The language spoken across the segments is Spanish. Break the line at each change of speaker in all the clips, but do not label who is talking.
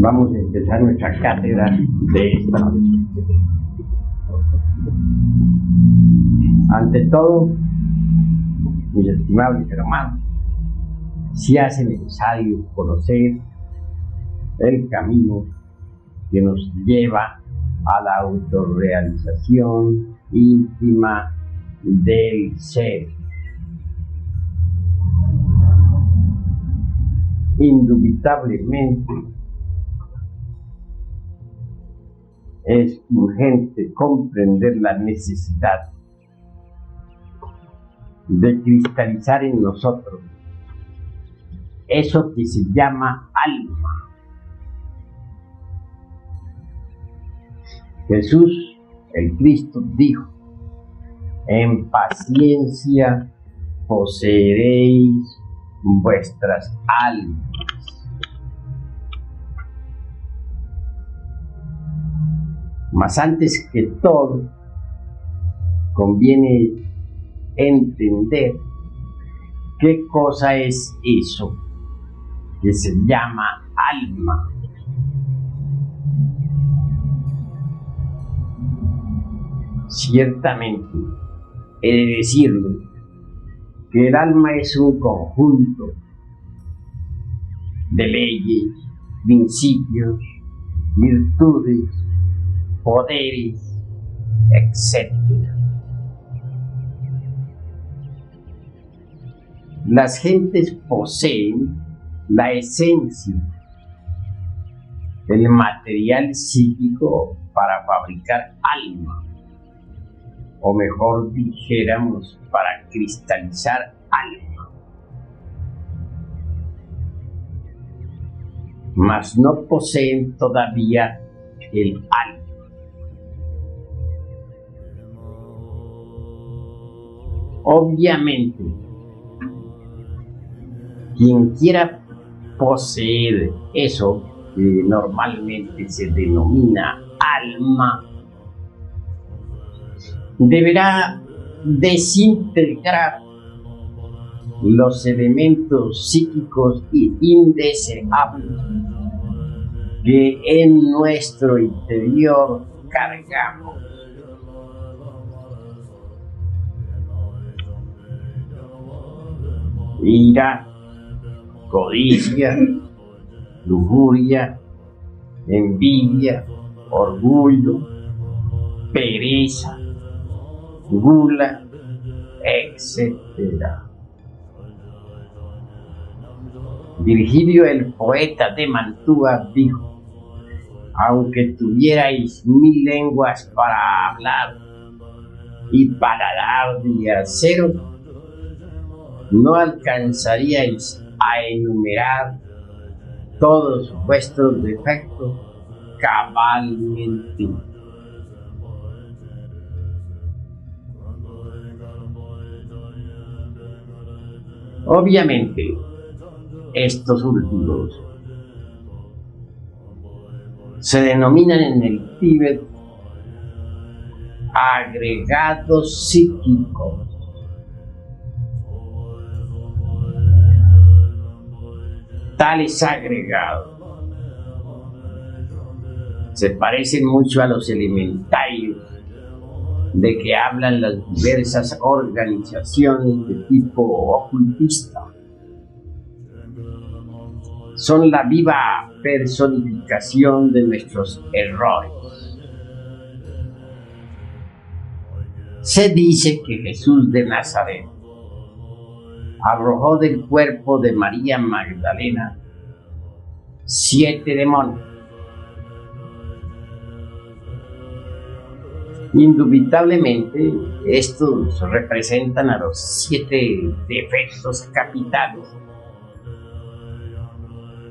Vamos a empezar nuestra cátedra de esta noche. Ante todo, mis estimables hermanos, se hace necesario conocer el camino que nos lleva a la autorrealización íntima del ser. Indubitablemente es urgente comprender la necesidad de cristalizar en nosotros eso que se llama alma. Jesús, el Cristo, dijo: en paciencia poseeréis vuestras almas. Mas antes que todo, conviene entender qué cosa es eso que se llama alma. Ciertamente, he de decirle que el alma es un conjunto de leyes, principios, virtudes, poderes, etc. Las gentes poseen la esencia, el material psíquico para fabricar alma, o mejor dijéramos, para cristalizar alma. Mas no poseen todavía el alma. Obviamente, quien quiera poseer eso que normalmente se denomina alma, deberá desintegrar los elementos psíquicos y indeseables que en nuestro interior cargamos. Ira, codicia, lujuria, envidia, orgullo, pereza, gula, etc. Virgilio, el poeta de Mantua, dijo: aunque tuvierais 1000 lenguas para hablar y paladar de acero, no alcanzaríais a enumerar todos vuestros defectos cabalmente. Obviamente, estos últimos se denominan en el Tíbet agregados psíquicos. Tales agregados se parecen mucho a los elementarios de que hablan las diversas organizaciones de tipo ocultista. Son la viva personificación de nuestros errores. Se dice que Jesús de Nazaret arrojó del cuerpo de María Magdalena 7 demonios. Indubitablemente, estos representan a los 7 defectos capitales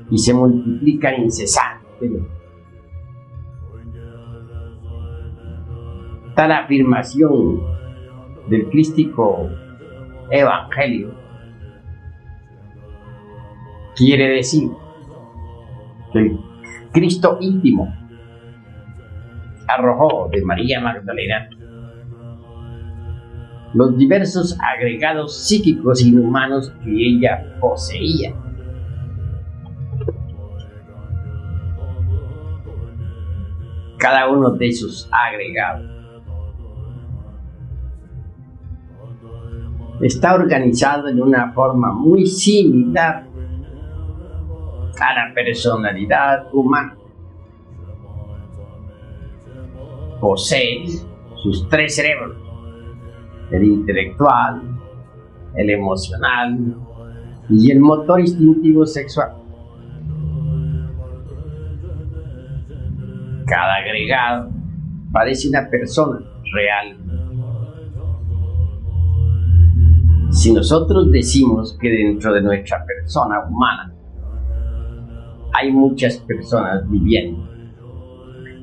y se multiplican incesantemente. Tal afirmación del crístico evangelio quiere decir que el Cristo íntimo arrojó de María Magdalena los diversos agregados psíquicos inhumanos que ella poseía. cada uno de sus agregados está organizado en una forma muy similar a la personalidad humana. Posee sus tres cerebros: el intelectual, el emocional y el motor instintivo sexual. Cada agregado parece una persona real. Si nosotros decimos que dentro de nuestra persona humana hay muchas personas viviendo,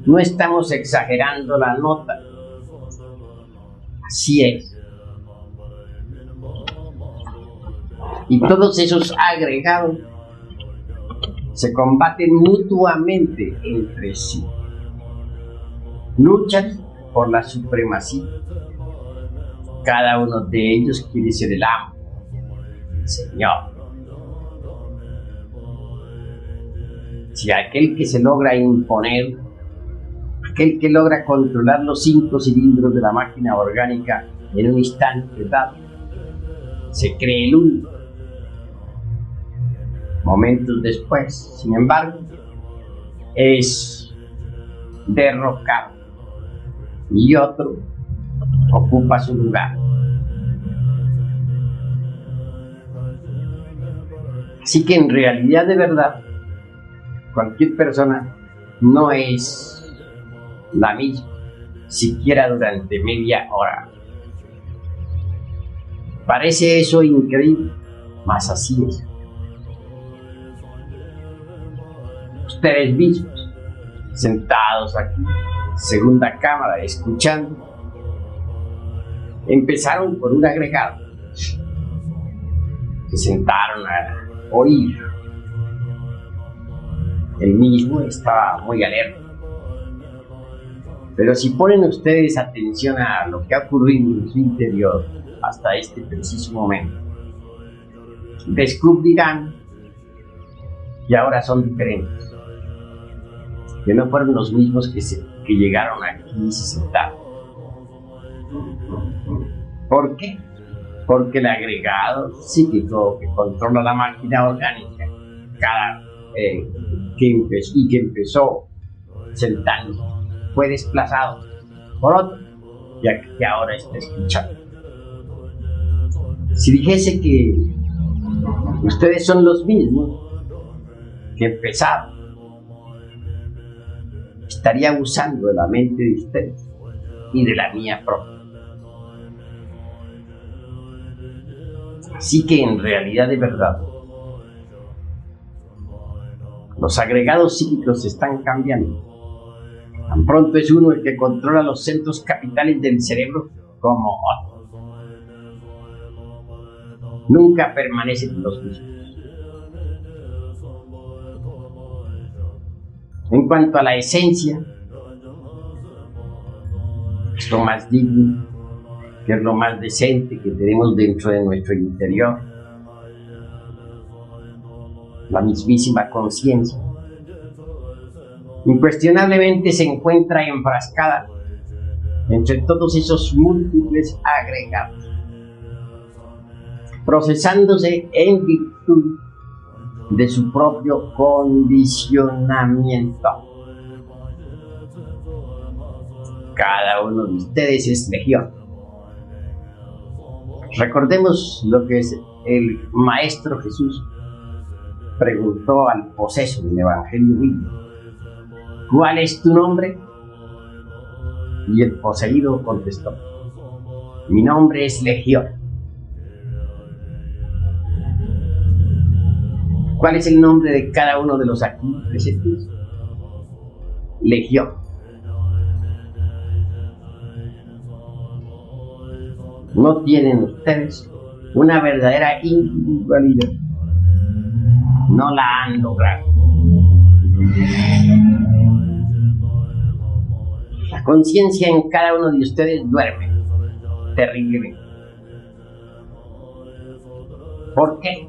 no estamos exagerando la nota. Así es. Y todos esos agregados se combaten mutuamente entre sí. Luchan por la supremacía. Cada uno de ellos quiere ser el amo, el señor. Si aquel que se logra imponer, aquel que logra controlar los 5 cilindros de la máquina orgánica en un instante dado, se cree el único. Momentos después, sin embargo, es derrocado y otro ocupa su lugar. Así que en realidad, de verdad, cualquier persona no es la misma, siquiera durante media hora. Parece eso increíble, mas así es. Ustedes mismos, sentados aquí, segunda cámara, escuchando, empezaron por un agregado. Se sentaron a oír. El mismo estaba muy alerta. Pero si ponen ustedes atención a lo que ha ocurrido en su interior hasta este preciso momento, descubrirán que ahora son diferentes, que no fueron los mismos que llegaron aquí y se sentaron. ¿Por qué? Porque el agregado psíquico que controla la máquina orgánica, que empezó sentándose, fue desplazado por otro, ya que ahora está escuchando. Si dijese que ustedes son los mismos que empezaron, estaría abusando de la mente de ustedes y de la mía propia. Así que en realidad, de verdad, los agregados psíquicos están cambiando. Tan pronto es uno el que controla los centros capitales del cerebro como otro. Nunca permanecen los mismos. En cuanto a la esencia, es lo más digno, que es lo más decente que tenemos dentro de nuestro interior, la mismísima conciencia, incuestionablemente se encuentra enfrascada entre todos esos múltiples agregados, procesándose en virtud de su propio condicionamiento. Cada uno de ustedes es legión. Recordemos lo que el Maestro Jesús preguntó al poseso del Evangelio bíblico: ¿cuál es tu nombre? Y el poseído contestó: mi nombre es Legión. ¿Cuál es el nombre de cada uno de los aquí presentes? Legión. No tienen ustedes una verdadera individualidad. No la han logrado. La conciencia en cada uno de ustedes duerme terriblemente. ¿Por qué?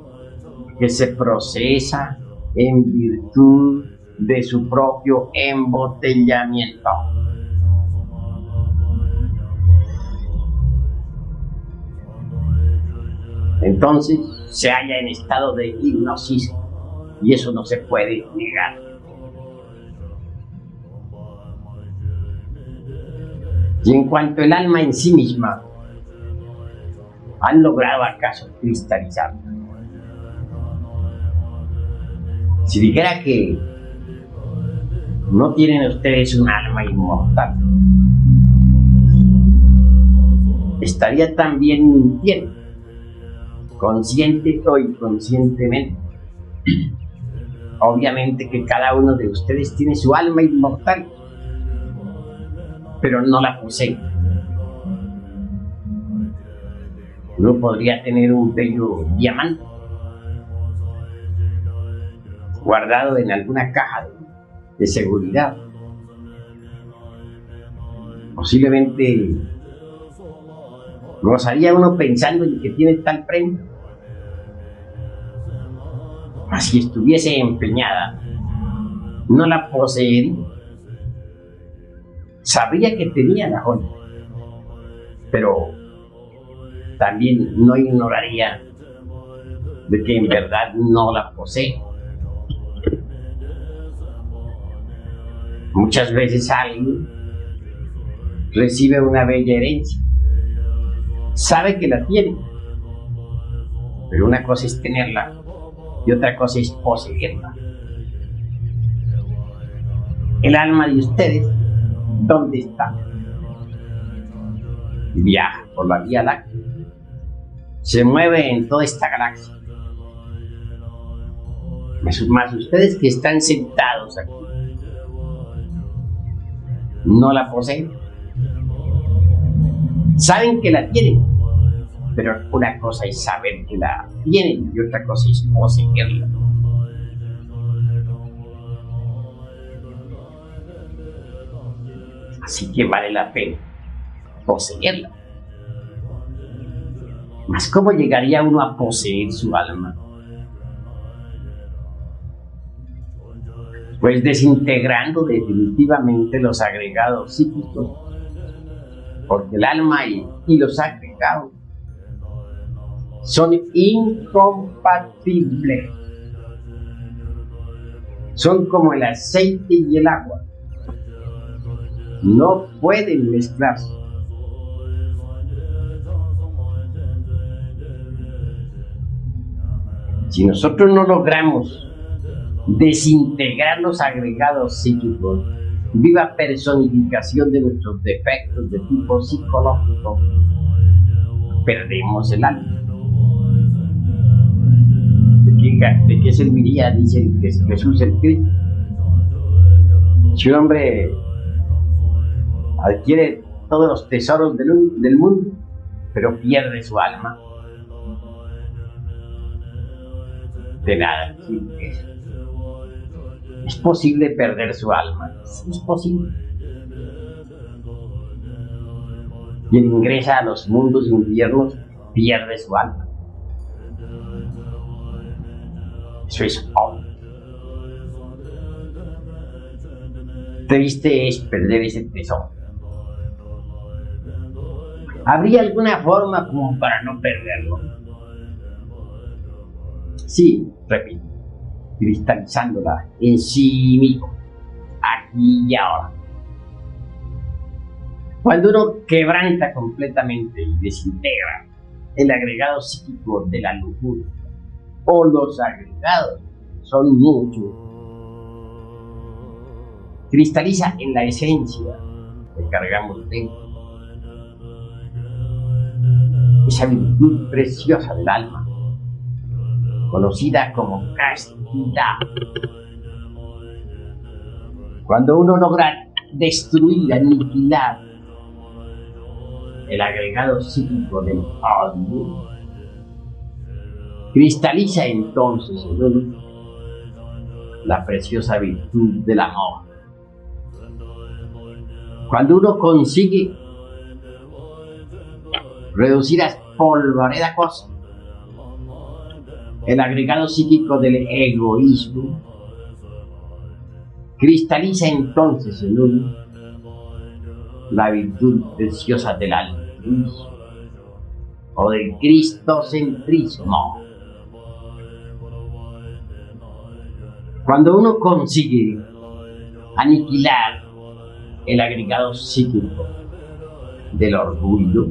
Porque se procesa en virtud de su propio embotellamiento. Entonces se halla en estado de hipnosis y eso no se puede negar. Y en cuanto el alma en sí misma, ¿han logrado acaso cristalizar? Si dijera que no tienen ustedes un alma inmortal, estaría también mintiendo, consciente o inconscientemente. Obviamente que cada uno de ustedes tiene su alma inmortal, pero no la posee. Uno podría tener un bello diamante guardado en alguna caja de seguridad. Posiblemente gozaría uno pensando en que tiene tal premio. Mas si estuviese empeñada, no la poseería. Sabría que tenía la joya, pero también no ignoraría de que en verdad no la posee. Muchas veces alguien recibe una bella herencia, sabe que la tiene, pero una cosa es tenerla y otra cosa es poseerla. El alma de ustedes, ¿dónde está? Viaja por la Vía Láctea, se mueve en toda esta galaxia. Más ustedes que están sentados aquí, no la poseen. Saben que la tienen, pero una cosa es saber que la tienen y otra cosa es poseerla. Así que vale la pena poseerla. Mas ¿cómo llegaría uno a poseer su alma? Pues desintegrando definitivamente los agregados psíquicos, porque el alma y los agregados son incompatibles. Son como el aceite y el agua. No pueden mezclarse. Si nosotros no logramos desintegrar los agregados psíquicos, viva personificación de nuestros defectos de tipo psicológico, perdemos el alma. ¿De qué serviría, dice Jesús el Cristo, si un hombre adquiere todos los tesoros del mundo, pero pierde su alma? De nada sirve eso. ¿Es posible perder su alma? Sí, es posible. Quien ingresa a los mundos infiernos pierde su alma. Eso es obvio. Triste es perder ese tesoro. ¿Habría alguna forma como para no perderlo? Sí, repito, cristalizándola en sí mismo, aquí y ahora. Cuando uno quebranta completamente y desintegra el agregado psíquico de la lujuria, o los agregados son muchos, cristaliza en la esencia que cargamos dentro, esa virtud preciosa del alma, conocida como castidad. Cuando uno logra destruir, aniquilar el agregado psíquico del alma, cristaliza entonces en uno la preciosa virtud del amor. Cuando uno consigue reducir a polvareda cosa el agregado psíquico del egoísmo, Cristaliza entonces en uno la virtud preciosa del altruismo o del cristocentrismo. Cuando uno consigue aniquilar el agregado psíquico del orgullo,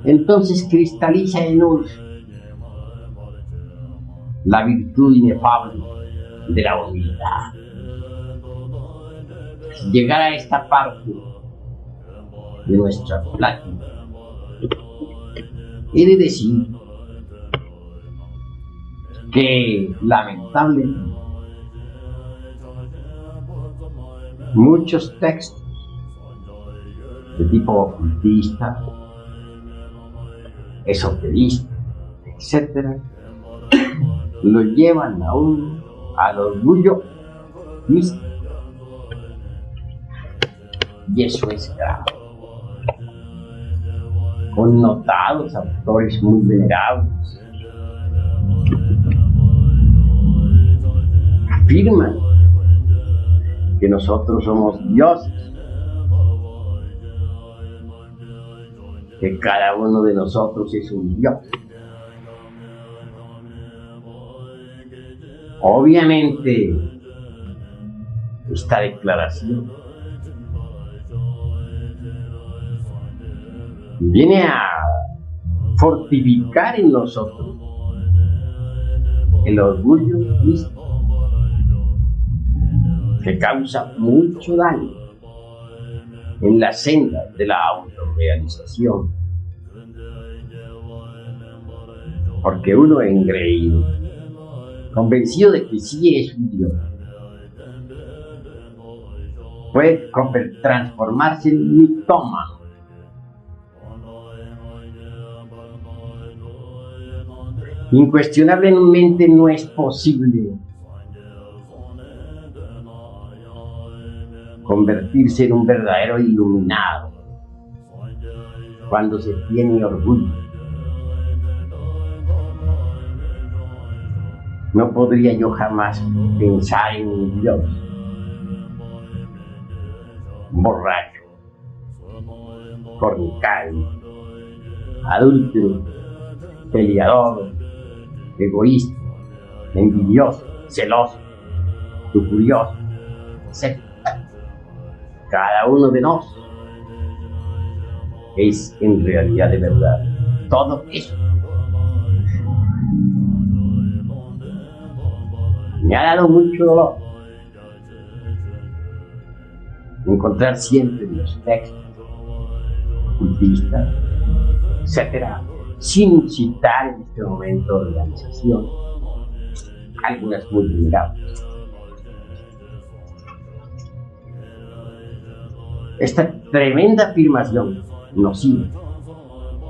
entonces cristaliza en uno la virtud inefable de la humildad. Llegar a esta parte de nuestra plática, he de decir que lamentablemente muchos textos de tipo ocultista, esoterista, etc., lo llevan aún al orgullo místico. Y eso es grave. Connotados autores muy venerables afirman que nosotros somos dioses, que cada uno de nosotros es un dios. Obviamente, esta declaración viene a fortificar en nosotros el orgullo místico, que causa mucho daño en la senda de la autorrealización, porque uno engreído, convencido de que sí es un Dios, puede transformarse en un mitómano. Incuestionablemente no es posible convertirse en un verdadero iluminado cuando se tiene orgullo. No podría yo jamás pensar en un Dios borracho, fornicario, adúltero, peleador, egoísta, envidioso, celoso, lujurioso, etc. Cada uno de nosotros es en realidad de verdad todo eso. Me ha dado mucho dolor encontrar siempre en los textos ocultistas, etcétera, sin citar en este momento organización, algunas muy vulnerables. Esta tremenda afirmación nociva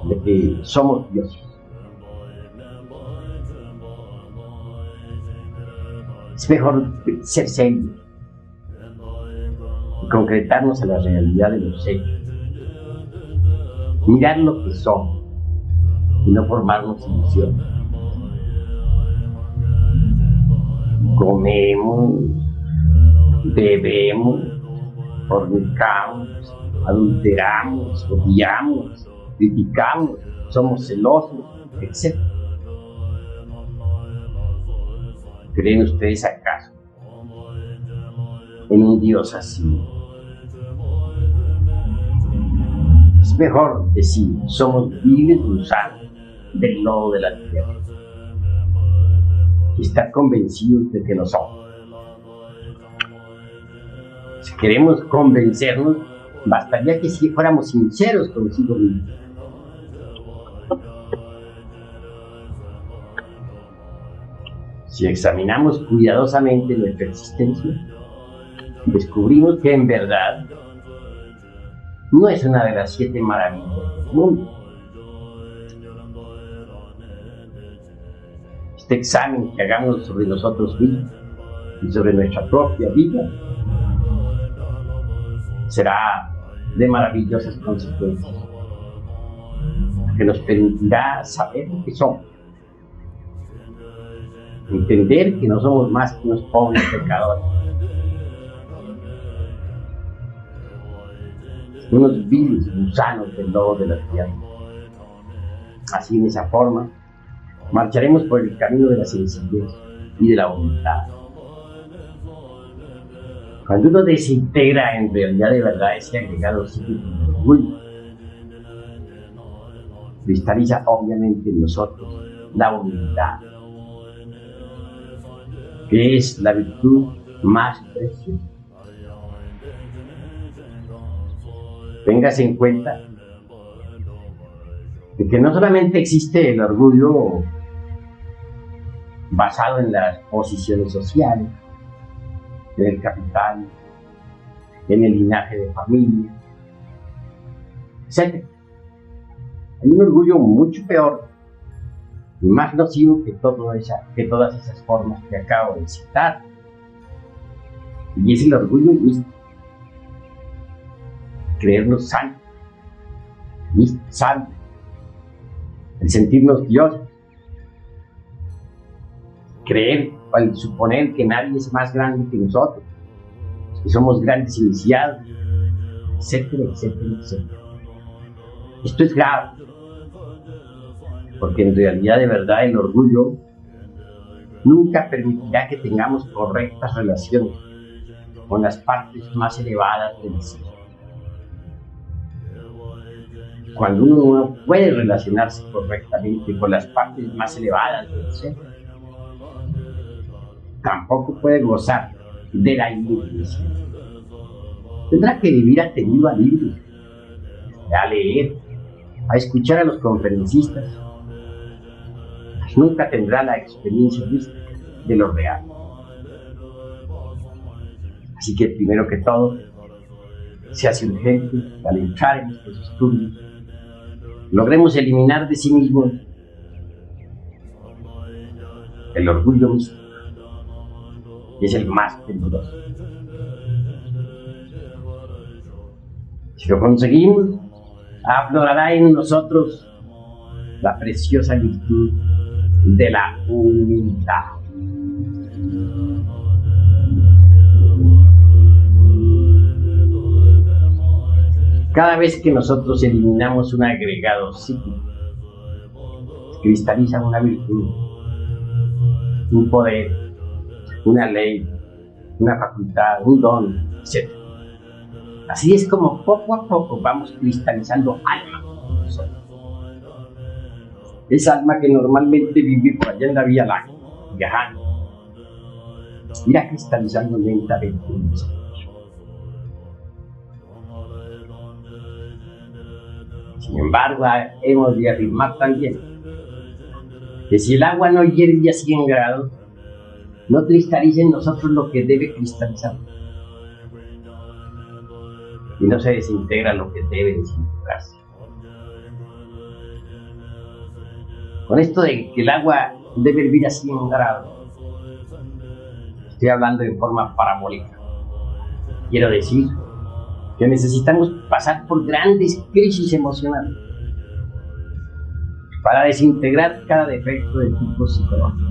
de que somos dioses es mejor ser serio y concretarnos a la realidad de los hechos, mirar lo que somos y no formarnos ilusiones. Comemos, bebemos, fornicamos, adulteramos, odiamos, criticamos, somos celosos, etc. ¿Creen ustedes acaso en un Dios así? Es mejor decir, somos viles gusanos del lodo de la tierra y estar convencidos de que lo somos. Si queremos convencernos, bastaría que si fuéramos sinceros consigo mismos. Si examinamos cuidadosamente nuestra existencia, descubrimos que en verdad no es una de las 7 maravillas del mundo. Este examen que hagamos sobre nosotros mismos y sobre nuestra propia vida será de maravillosas consecuencias, que nos permitirá saber lo que somos, Entender que no somos más que unos pobres pecadores, unos viles gusanos del lodo de la tierra. Así, en esa forma, marcharemos por el camino de la sencillez y de la humildad. Cuando uno desintegra en realidad de verdad ese agregado psíquico de orgullo, cristaliza obviamente en nosotros la humildad, que es la virtud más preciosa. Téngase en cuenta de que no solamente existe el orgullo basado en las posiciones sociales, en el capital, en el linaje de familia, etc. Hay un orgullo mucho peor y más nocivo que todas esas formas que acabo de citar, y es el orgullo místico. Creernos santos, el sentirnos dioses, creer al suponer que nadie es más grande que nosotros, que somos grandes iniciados, etcétera, etcétera, etcétera. Esto es grave, porque en realidad de verdad el orgullo nunca permitirá que tengamos correctas relaciones con las partes más elevadas del ser. Cuando uno no puede relacionarse correctamente con las partes más elevadas del ser, tampoco puede gozar de la iluminación. Tendrá que vivir atenido a libros, a leer, a escuchar a los conferencistas. Nunca tendrá la experiencia mística de lo real. Así que primero que todo, se hace urgente al entrar en estos estudios, logremos eliminar de sí mismos el orgullo místico, que es el más peligroso. Si lo conseguimos, aflorará en nosotros la preciosa virtud de la humildad. Cada vez que nosotros eliminamos un agregado psíquico, cristaliza una virtud, un poder, una ley, una facultad, un don, etc. Así es como poco a poco vamos cristalizando alma en nosotros. Esa alma que normalmente vive por allá en la Vía Láctea, viajando, irá cristalizando lentamente en nosotros. Sin embargo, hemos de afirmar también que si el agua no hierve a 100 grados, no cristaliza en nosotros lo que debe cristalizar. Y no se desintegra lo que debe desintegrarse. Con esto de que el agua debe hervir a 100 grados, estoy hablando de forma parabólica. Quiero decir que necesitamos pasar por grandes crisis emocionales para desintegrar cada defecto de tipo psicológico.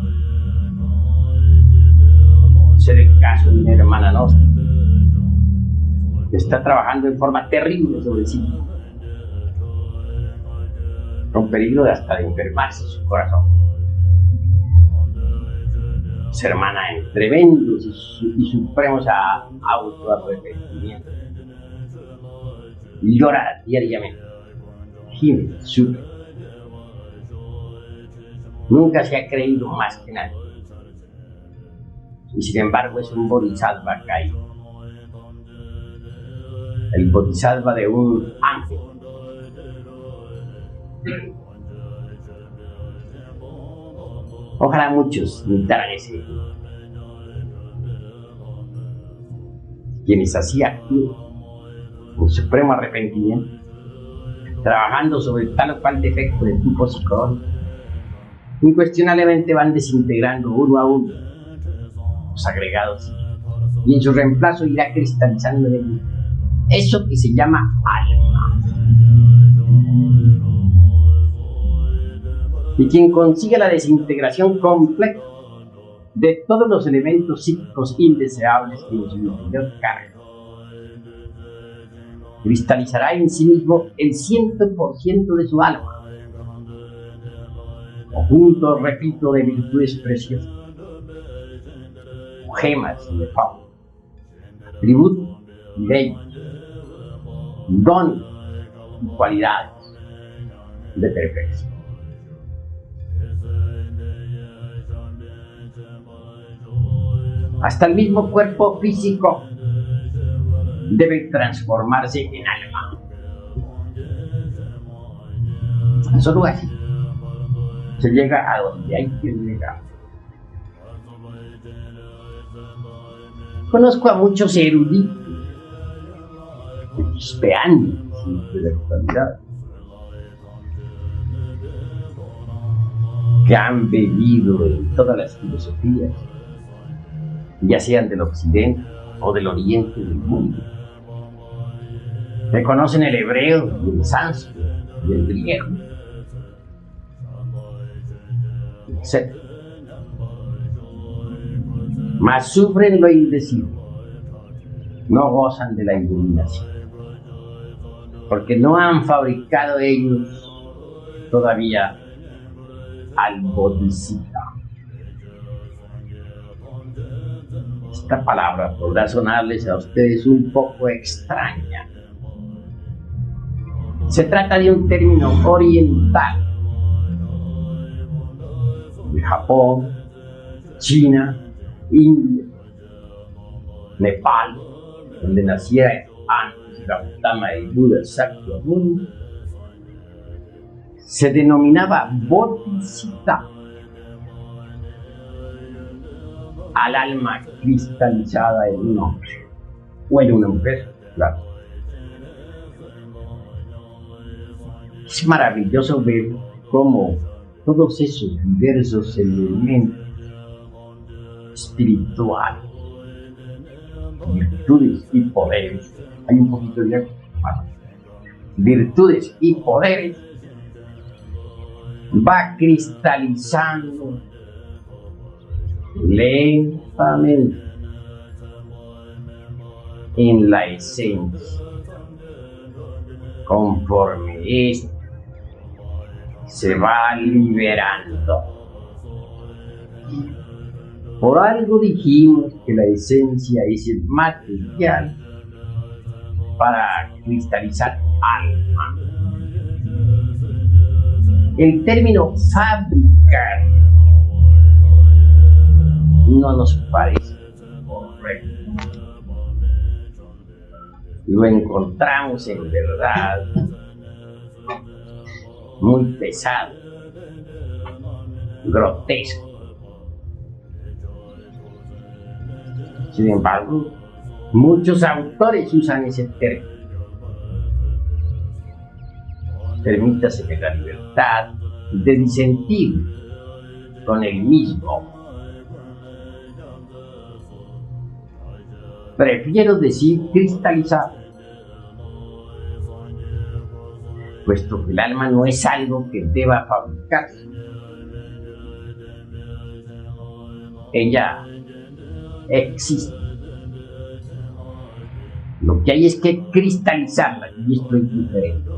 Ser el caso de una hermana nuestra que está trabajando en forma terrible sobre sí, con peligro de hasta de enfermarse su corazón. Su hermana en tremendos y supremos autoarrepentimientos. Llora diariamente, gime, sufre. Nunca se ha creído más que nadie. Y sin embargo es un bodhisattva caído. El bodhisattva de un ángel. Ojalá muchos imitaran ese. Quienes hacían un supremo arrepentimiento, trabajando sobre tal o cual defecto de tipo psicológico, incuestionablemente van desintegrando uno a uno los agregados, y en su reemplazo irá cristalizando en él eso que se llama alma. Y quien consigue la desintegración completa de todos los elementos psíquicos indeseables que en su interior cargan. Cristalizará en sí mismo el 100% de su alma, conjunto, repito, de virtudes preciosas, gemas y de fauno, atributos y leyes, dones y cualidades de perfección. Hasta el mismo cuerpo físico debe transformarse en alma. Solo así se llega a donde hay que llegar. Conozco a muchos eruditos, chispeantes de la actualidad, que han bebido en todas las filosofías, ya sean del occidente o del oriente del mundo, que conocen el hebreo y el sánscrito y el griego, etc. Mas sufren lo indecible, no gozan de la iluminación, porque no han fabricado ellos todavía al Bodhisattva. Esta palabra podrá sonarles a ustedes un poco extraña. Se trata de un término oriental, de Japón, China, India, Nepal, donde naciera antes Gautama y Buda Shakyamuni, se denominaba Bodhisattva al alma cristalizada en un hombre o en una mujer, claro. Es maravilloso ver cómo todos esos diversos elementos espirituales, virtudes y poderes, hay un poquito de virtudes y poderes, va cristalizando lentamente en la esencia, conforme ésta se va liberando. Por algo dijimos que la esencia es el material para cristalizar alma. El término fabricar no nos parece correcto. Lo encontramos en verdad muy pesado, grotesco. Sin embargo, muchos autores usan ese término. Permítase que la libertad de disentir con el mismo. Prefiero decir cristalizar, puesto que el alma no es algo que deba fabricarse. Ella existe. Lo que hay es que cristalizarla, y esto es diferente.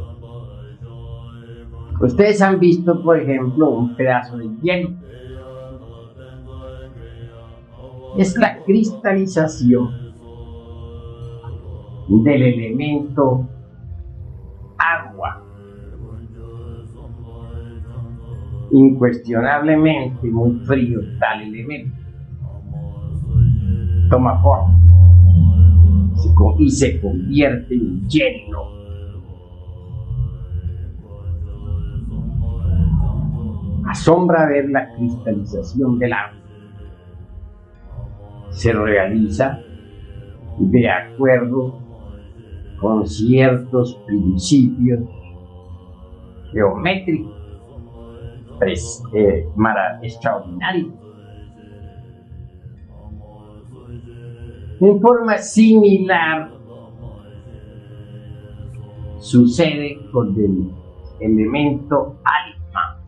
Ustedes han visto, por ejemplo, un pedazo de hielo. Es la cristalización del elemento agua. Incuestionablemente muy frío tal elemento. Toma forma y se convierte en hielo. Asombra ver la cristalización del agua. Se realiza de acuerdo con ciertos principios geométricos extraordinarios. En forma similar sucede con el elemento alma.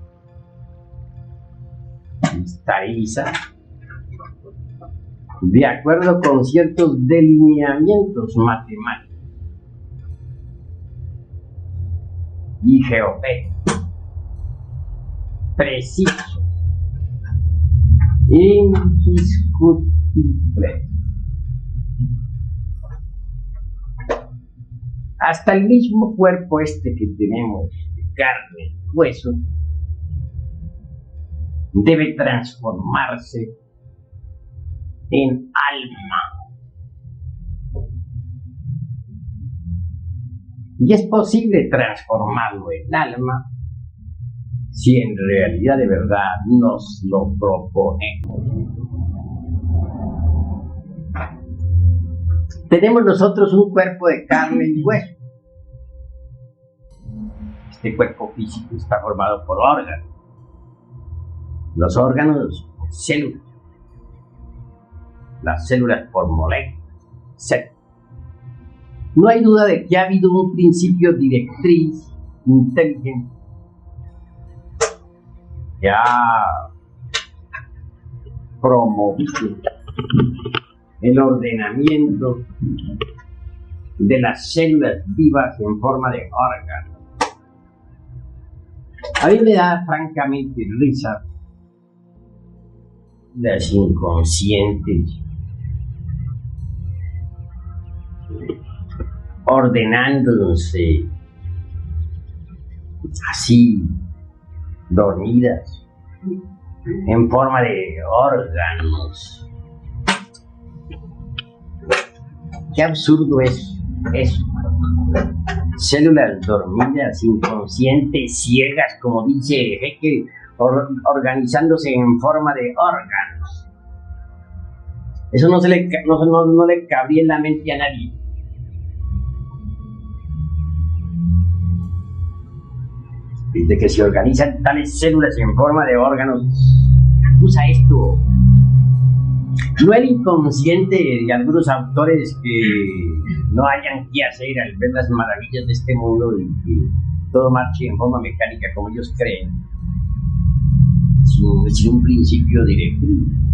Cristaliza de acuerdo con ciertos delineamientos matemáticos y geométricos precisos, indiscutibles. Hasta el mismo cuerpo que tenemos, de carne y hueso, debe transformarse en alma. Y es posible transformarlo en alma si en realidad de verdad nos lo proponemos. Tenemos nosotros un cuerpo de carne y hueso. Este cuerpo físico está formado por órganos. Los órganos por células. Las células por moléculas, etc. No hay duda de que ha habido un principio directriz inteligente que ha promovido el ordenamiento de las células vivas en forma de órganos. A mí me da francamente risa las inconscientes ordenándose así, dormidas, en forma de órganos. Qué absurdo es eso. Células dormidas, inconscientes, ciegas, como dice Haeckel, organizándose en forma de órganos. Eso no le cabría en la mente a nadie. De que se organizan tales células en forma de órganos, usa esto. No el inconsciente de algunos autores que no hayan qué hacer al ver las maravillas de este mundo y que todo marche en forma mecánica como ellos creen, sin un principio directo.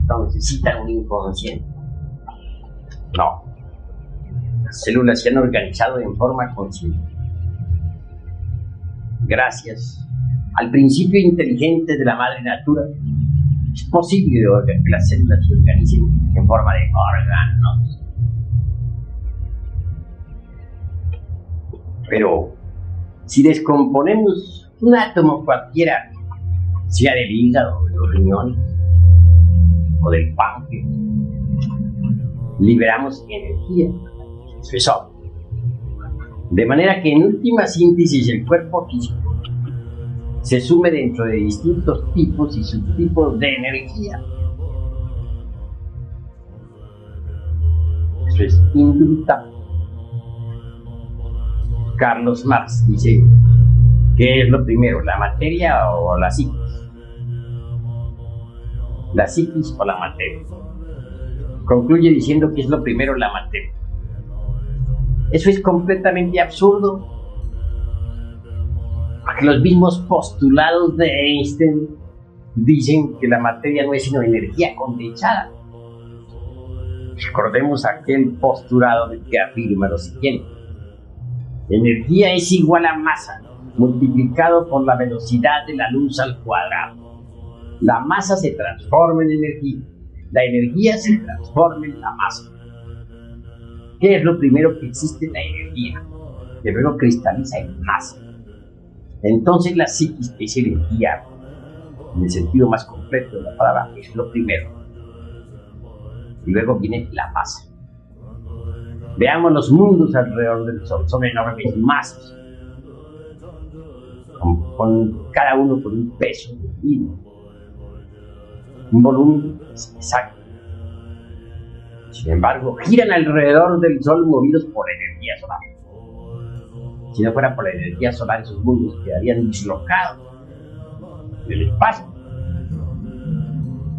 No necesitan un inconsciente. No. Las células se han organizado en forma consciente. Gracias al principio inteligente de la madre natura, es posible que las células se organicen en forma de órganos. Pero si descomponemos un átomo cualquiera, sea del hígado, de los riñones o del páncreas, liberamos energía. Eso es obvio. De manera que en última síntesis el cuerpo físico se sume dentro de distintos tipos y subtipos de energía. Eso es indubitable. Carlos Marx dice, ¿qué es lo primero, la materia o la psiquis? La psiquis o la materia. Concluye diciendo que es lo primero, la materia. Eso es completamente absurdo, porque los mismos postulados de Einstein dicen que la materia no es sino energía condensada. Recordemos aquel postulado que afirma lo siguiente: energía es igual a masa multiplicado por la velocidad de la luz al cuadrado. La masa se transforma en energía, la energía se transforma en la masa. ¿Qué es lo primero que existe? La energía, que luego cristaliza en masa. Entonces la psiquis es energía, en el sentido más completo de la palabra, es lo primero. Y luego viene la masa. Veamos los mundos alrededor del Sol, son enormes masas, con cada uno con un peso definido, un volumen exacto. Sin embargo, giran alrededor del Sol movidos por energía solar. Si no fuera por la energía solar, esos mundos quedarían dislocados en el espacio.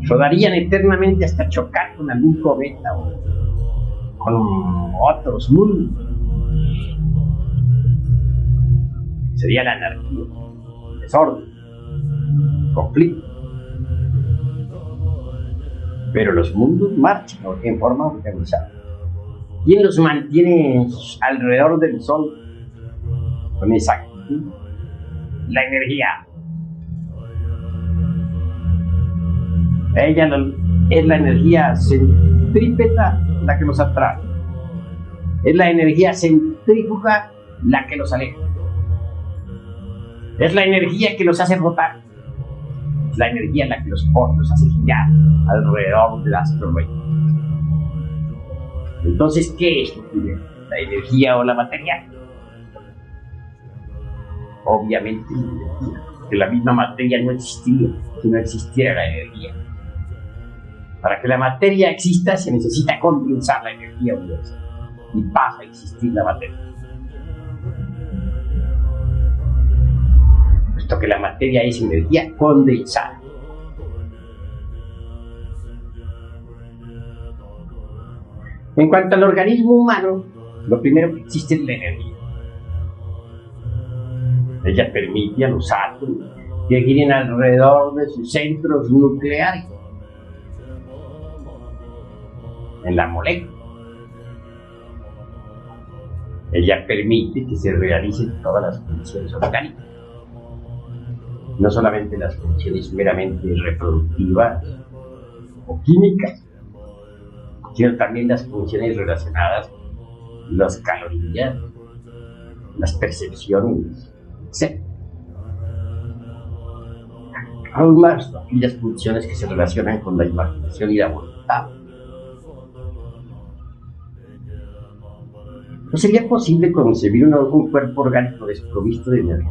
Rodarían eternamente hasta chocar con algún cometa o con otros mundos. Sería la anarquía, el desorden, el conflicto. Pero los mundos marchan en forma organizada. ¿Quién los mantiene alrededor del Sol con exactitud? La energía. Ella es la energía centrípeta la que los atrae. Es la energía centrífuga la que los aleja. Es la energía que los hace rotar. Es la energía la que los hace girar alrededor del astro rey. Entonces, ¿qué es lo primero? ¿La energía o la materia? Obviamente la energía. Que la misma materia no existiría si no existiera la energía. Para que la materia exista se necesita condensar la energía universal y pasa a existir la materia. Puesto que la materia es energía condensada. En cuanto al organismo humano, lo primero que existe es la energía. Ella permite a los átomos que giren alrededor de sus centros nucleares en la molécula. Ella permite que se realicen todas las funciones orgánicas, no solamente las funciones meramente reproductivas o químicas, sino también las funciones relacionadas con las calorías, las percepciones, etc. Aún más aquellas funciones que se relacionan con la imaginación y la voluntad. ¿No sería posible concebir un cuerpo orgánico desprovisto de energía?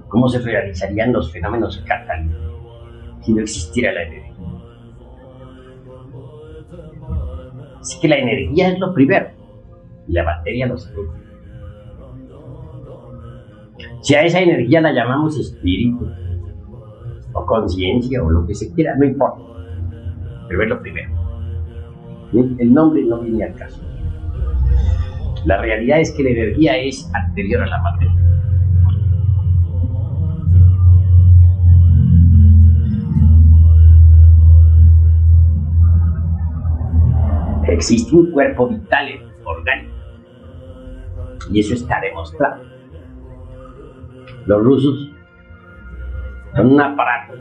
¿Cómo se realizarían los fenómenos catalíticos si no existiera la energía? Así que la energía es lo primero y la materia lo segundo. Si a esa energía la llamamos espíritu o conciencia o lo que se quiera, no importa, pero es lo primero. El nombre no viene al caso. La realidad es que la energía es anterior a la materia. Existe un cuerpo vital orgánico y eso está demostrado. Los rusos con un aparato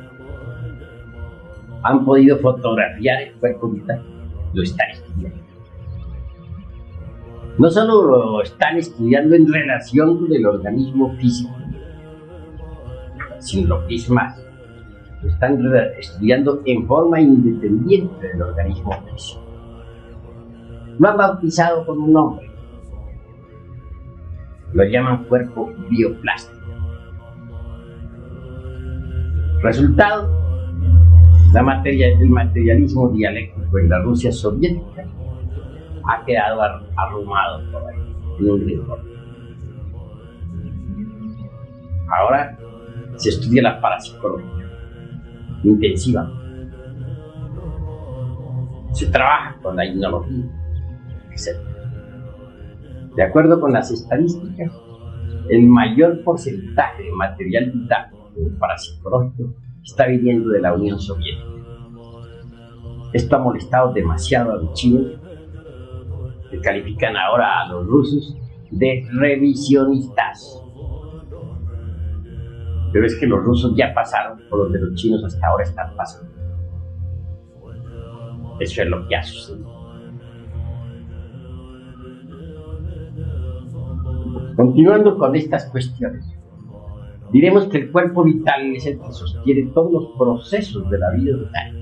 han podido fotografiar el cuerpo vital, lo están estudiando. No solo lo están estudiando en relación con el organismo físico, sino lo que es más, lo están estudiando en forma independiente del organismo físico. Lo han bautizado con un nombre. Lo llaman cuerpo bioplástico. Resultado, el materialismo dialéctico en la Rusia soviética ha quedado arrumado por ahí, en un rincón. Ahora se estudia la parapsicología intensiva. Se trabaja con la hipnología, etc. De acuerdo con las estadísticas, el mayor porcentaje de material vital parapsicológico está viniendo de la Unión Soviética. Esto ha molestado demasiado a los chinos, que califican ahora a los rusos de revisionistas. Pero es que los rusos ya pasaron por donde los chinos hasta ahora están pasando. Eso es lo que ha sucedido. Continuando con estas cuestiones, diremos que el cuerpo vital es el que sostiene todos los procesos de la vida humana.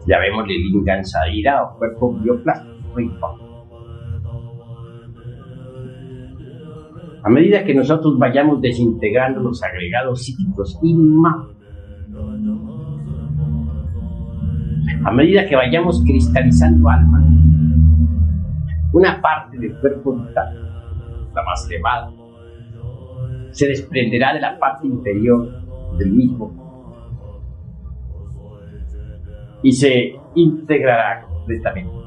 Llamémosle Lingam Sarira o cuerpo bioplástico. A medida que nosotros vayamos desintegrando los agregados psíquicos inmaduros, a medida que vayamos cristalizando alma, una parte del cuerpo vital, la más elevada, se desprenderá de la parte inferior del mismo y se integrará completamente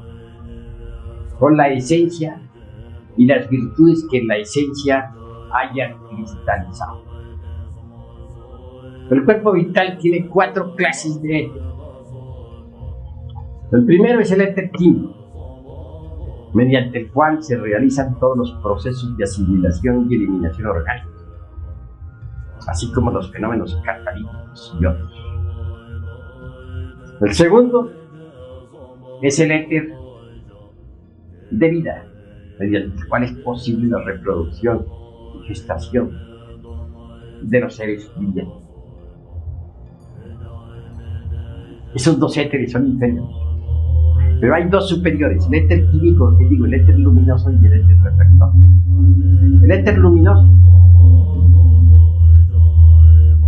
con la esencia y las virtudes que en la esencia hayan cristalizado. El cuerpo vital tiene 4 clases de éter. El primero es el éter químico, mediante el cual se realizan todos los procesos de asimilación y eliminación orgánica, así como los fenómenos catalíticos y otros. El segundo es el éter de vida, mediante el cual es posible la reproducción y gestación de los seres vivientes. Esos 2 éteres son inferiores, pero hay 2 superiores: el éter químico, el éter luminoso y el éter reflector. El éter luminoso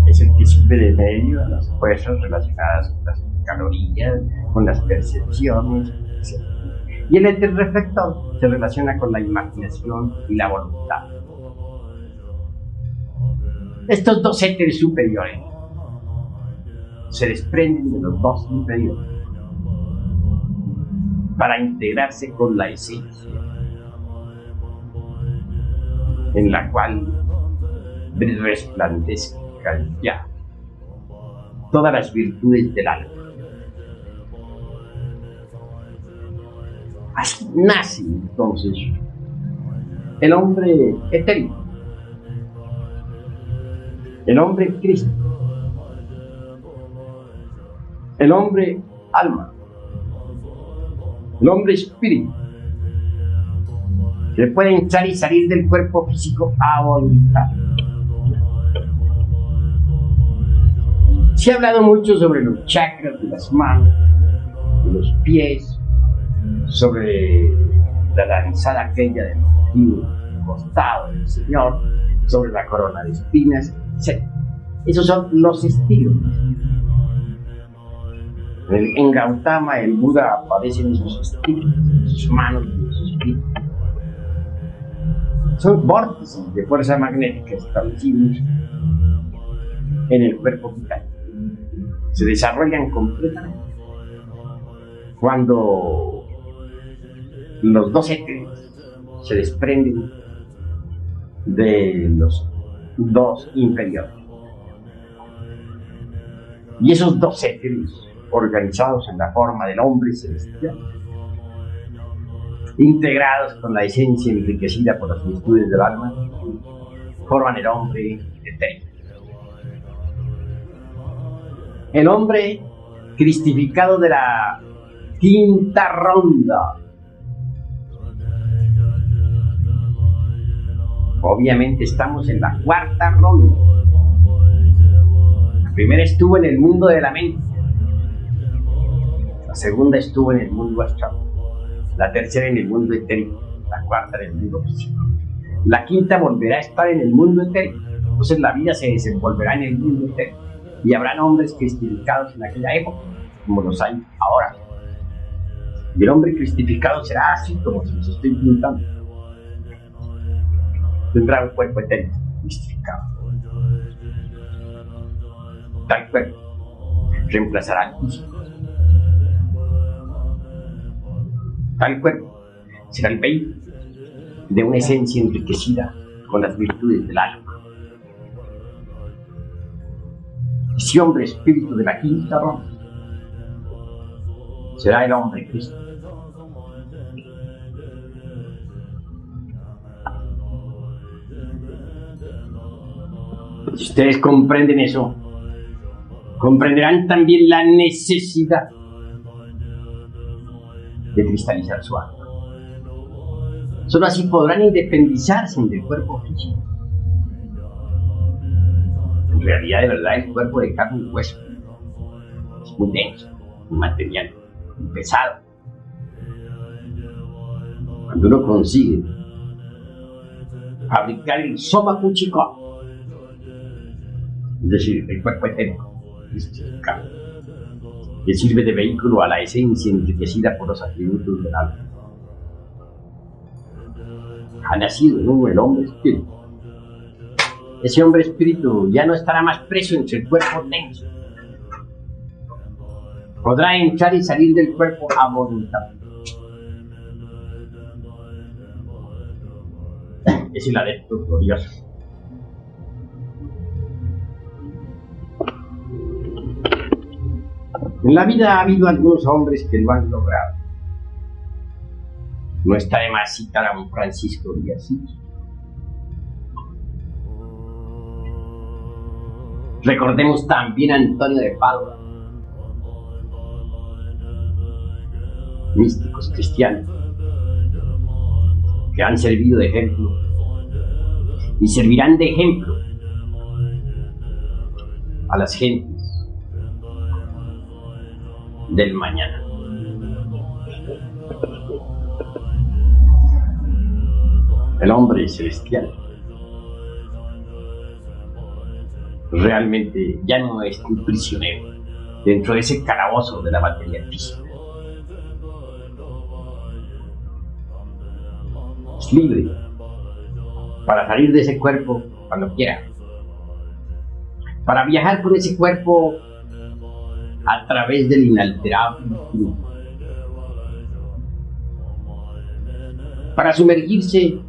es el que sirve de medio a las fuerzas relacionadas con las calorías, con las percepciones, etc. Y el éter reflector se relaciona con la imaginación y la voluntad. Estos 2 éteres superiores se desprenden de los 2 inferiores para integrarse con la esencia, en la cual resplandezcan ya todas las virtudes del alma. Así nace entonces el hombre etérico, el hombre Cristo, el hombre alma, el hombre espíritu, que puede entrar y salir del cuerpo físico a voluntad. Se ha hablado mucho sobre los chakras de las manos, de los pies, sobre la lanzada aquella del costado del Señor, sobre la corona de espinas, etc. Esos son los estilos. En Gautama, el Buda, aparecen esos estilos, en sus manos y en sus pies. Son vórtices de fuerza magnética establecidos en el cuerpo vital. Se desarrollan completamente cuando los 2 éteres se desprenden de los 2 inferiores. Y esos 2 éteres, organizados en la forma del hombre celestial, integrados con la esencia enriquecida por las virtudes del alma, forman el hombre etérico. El hombre cristificado de la 5ª ronda. Obviamente estamos en la 4ª ronda. La primera estuvo en el mundo de la mente. La segunda estuvo en el mundo astral. La tercera en el mundo etérico. La 4ª en el mundo físico. La 5ª volverá a estar en el mundo etérico. Entonces la vida se desenvolverá en el mundo etérico. Y habrán hombres cristificados en aquella época, como los hay ahora. Y el hombre cristificado será así como se los estoy pintando. Tendrá un cuerpo etérico cristificado. Tal cuerpo reemplazará al físico. Tal cuerpo será el vehículo de una esencia enriquecida con las virtudes del alma. Ese hombre espíritu de la 5ª ronda será el hombre Cristo. Si ustedes comprenden eso, comprenderán también la necesidad de cristalizar su alma. Solo así podrán independizarse del cuerpo físico. En realidad, de verdad, el cuerpo de carne y hueso es muy denso, muy material, muy pesado. Cuando uno consigue fabricar el soma cuchicó, es decir, el cuerpo etérico, que sirve de vehículo a la esencia enriquecida por los atributos del alma, ha nacido en uno el hombre espíritu. Ese hombre espíritu ya no estará más preso en su cuerpo denso. Podrá entrar y salir del cuerpo a voluntad. Es el adepto glorioso. En la vida ha habido algunos hombres que lo han logrado. No está de más citar a un Francisco de Asís. Recordemos también a Antonio de Padua, místicos cristianos que han servido de ejemplo y servirán de ejemplo a las gentes del mañana. El hombre celestial realmente ya no es un prisionero dentro de ese calabozo de la materia física. Es libre para salir de ese cuerpo cuando quiera, para viajar con ese cuerpo a través del inalterable infinito, para sumergirse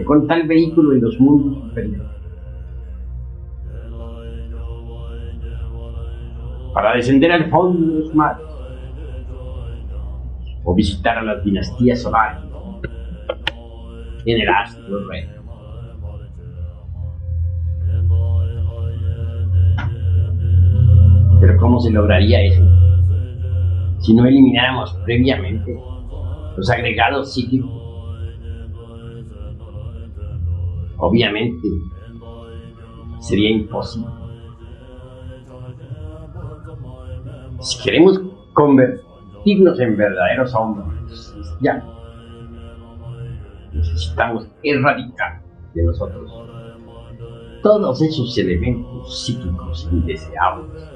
con tal vehículo en los mundos superiores, para descender al fondo de los mares o visitar a las dinastías solares en el astro rey. Pero ¿cómo se lograría eso si no elimináramos previamente los agregados psíquicos? Obviamente sería imposible. Si queremos convertirnos en verdaderos hombres cristianos, necesitamos erradicar de nosotros todos esos elementos psíquicos indeseables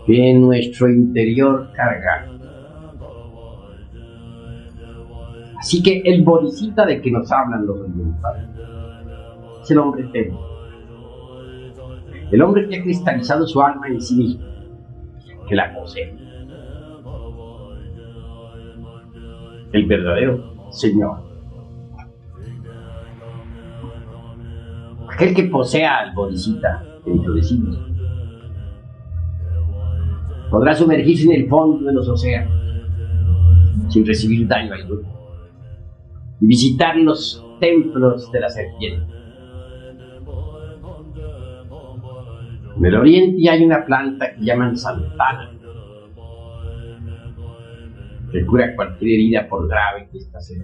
que en nuestro interior cargan. Así que el bodhisattva de que nos hablan los orientales es el hombre eterno, el hombre que ha cristalizado su alma en sí mismo, que la posee, el verdadero Señor, aquel que posea al bodhisattva dentro de sí mismo. Podrá sumergirse en el fondo de los océanos sin recibir daño alguno y visitar los templos de la serpiente. En el oriente hay una planta que llaman santana, que cura cualquier herida por grave que ésta sea.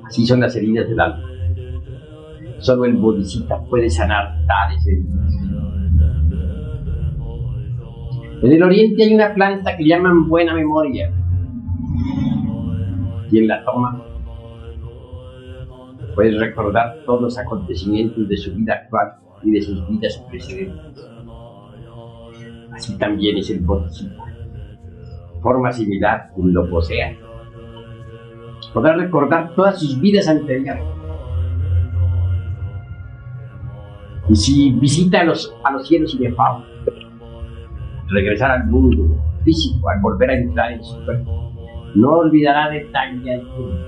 Así son las heridas del alma. Solo el bodhisattva puede sanar tales heridas. En el oriente hay una planta que llaman buena memoria. Quien la toma puede recordar todos los acontecimientos de su vida actual y de sus vidas precedentes. Así también es el bodhisattva. Forma similar, quien lo posea podrá recordar todas sus vidas anteriores. Y si visita a los cielos inefable, regresar al mundo físico, al volver a entrar en su cuerpo, no olvidará detalle alguno.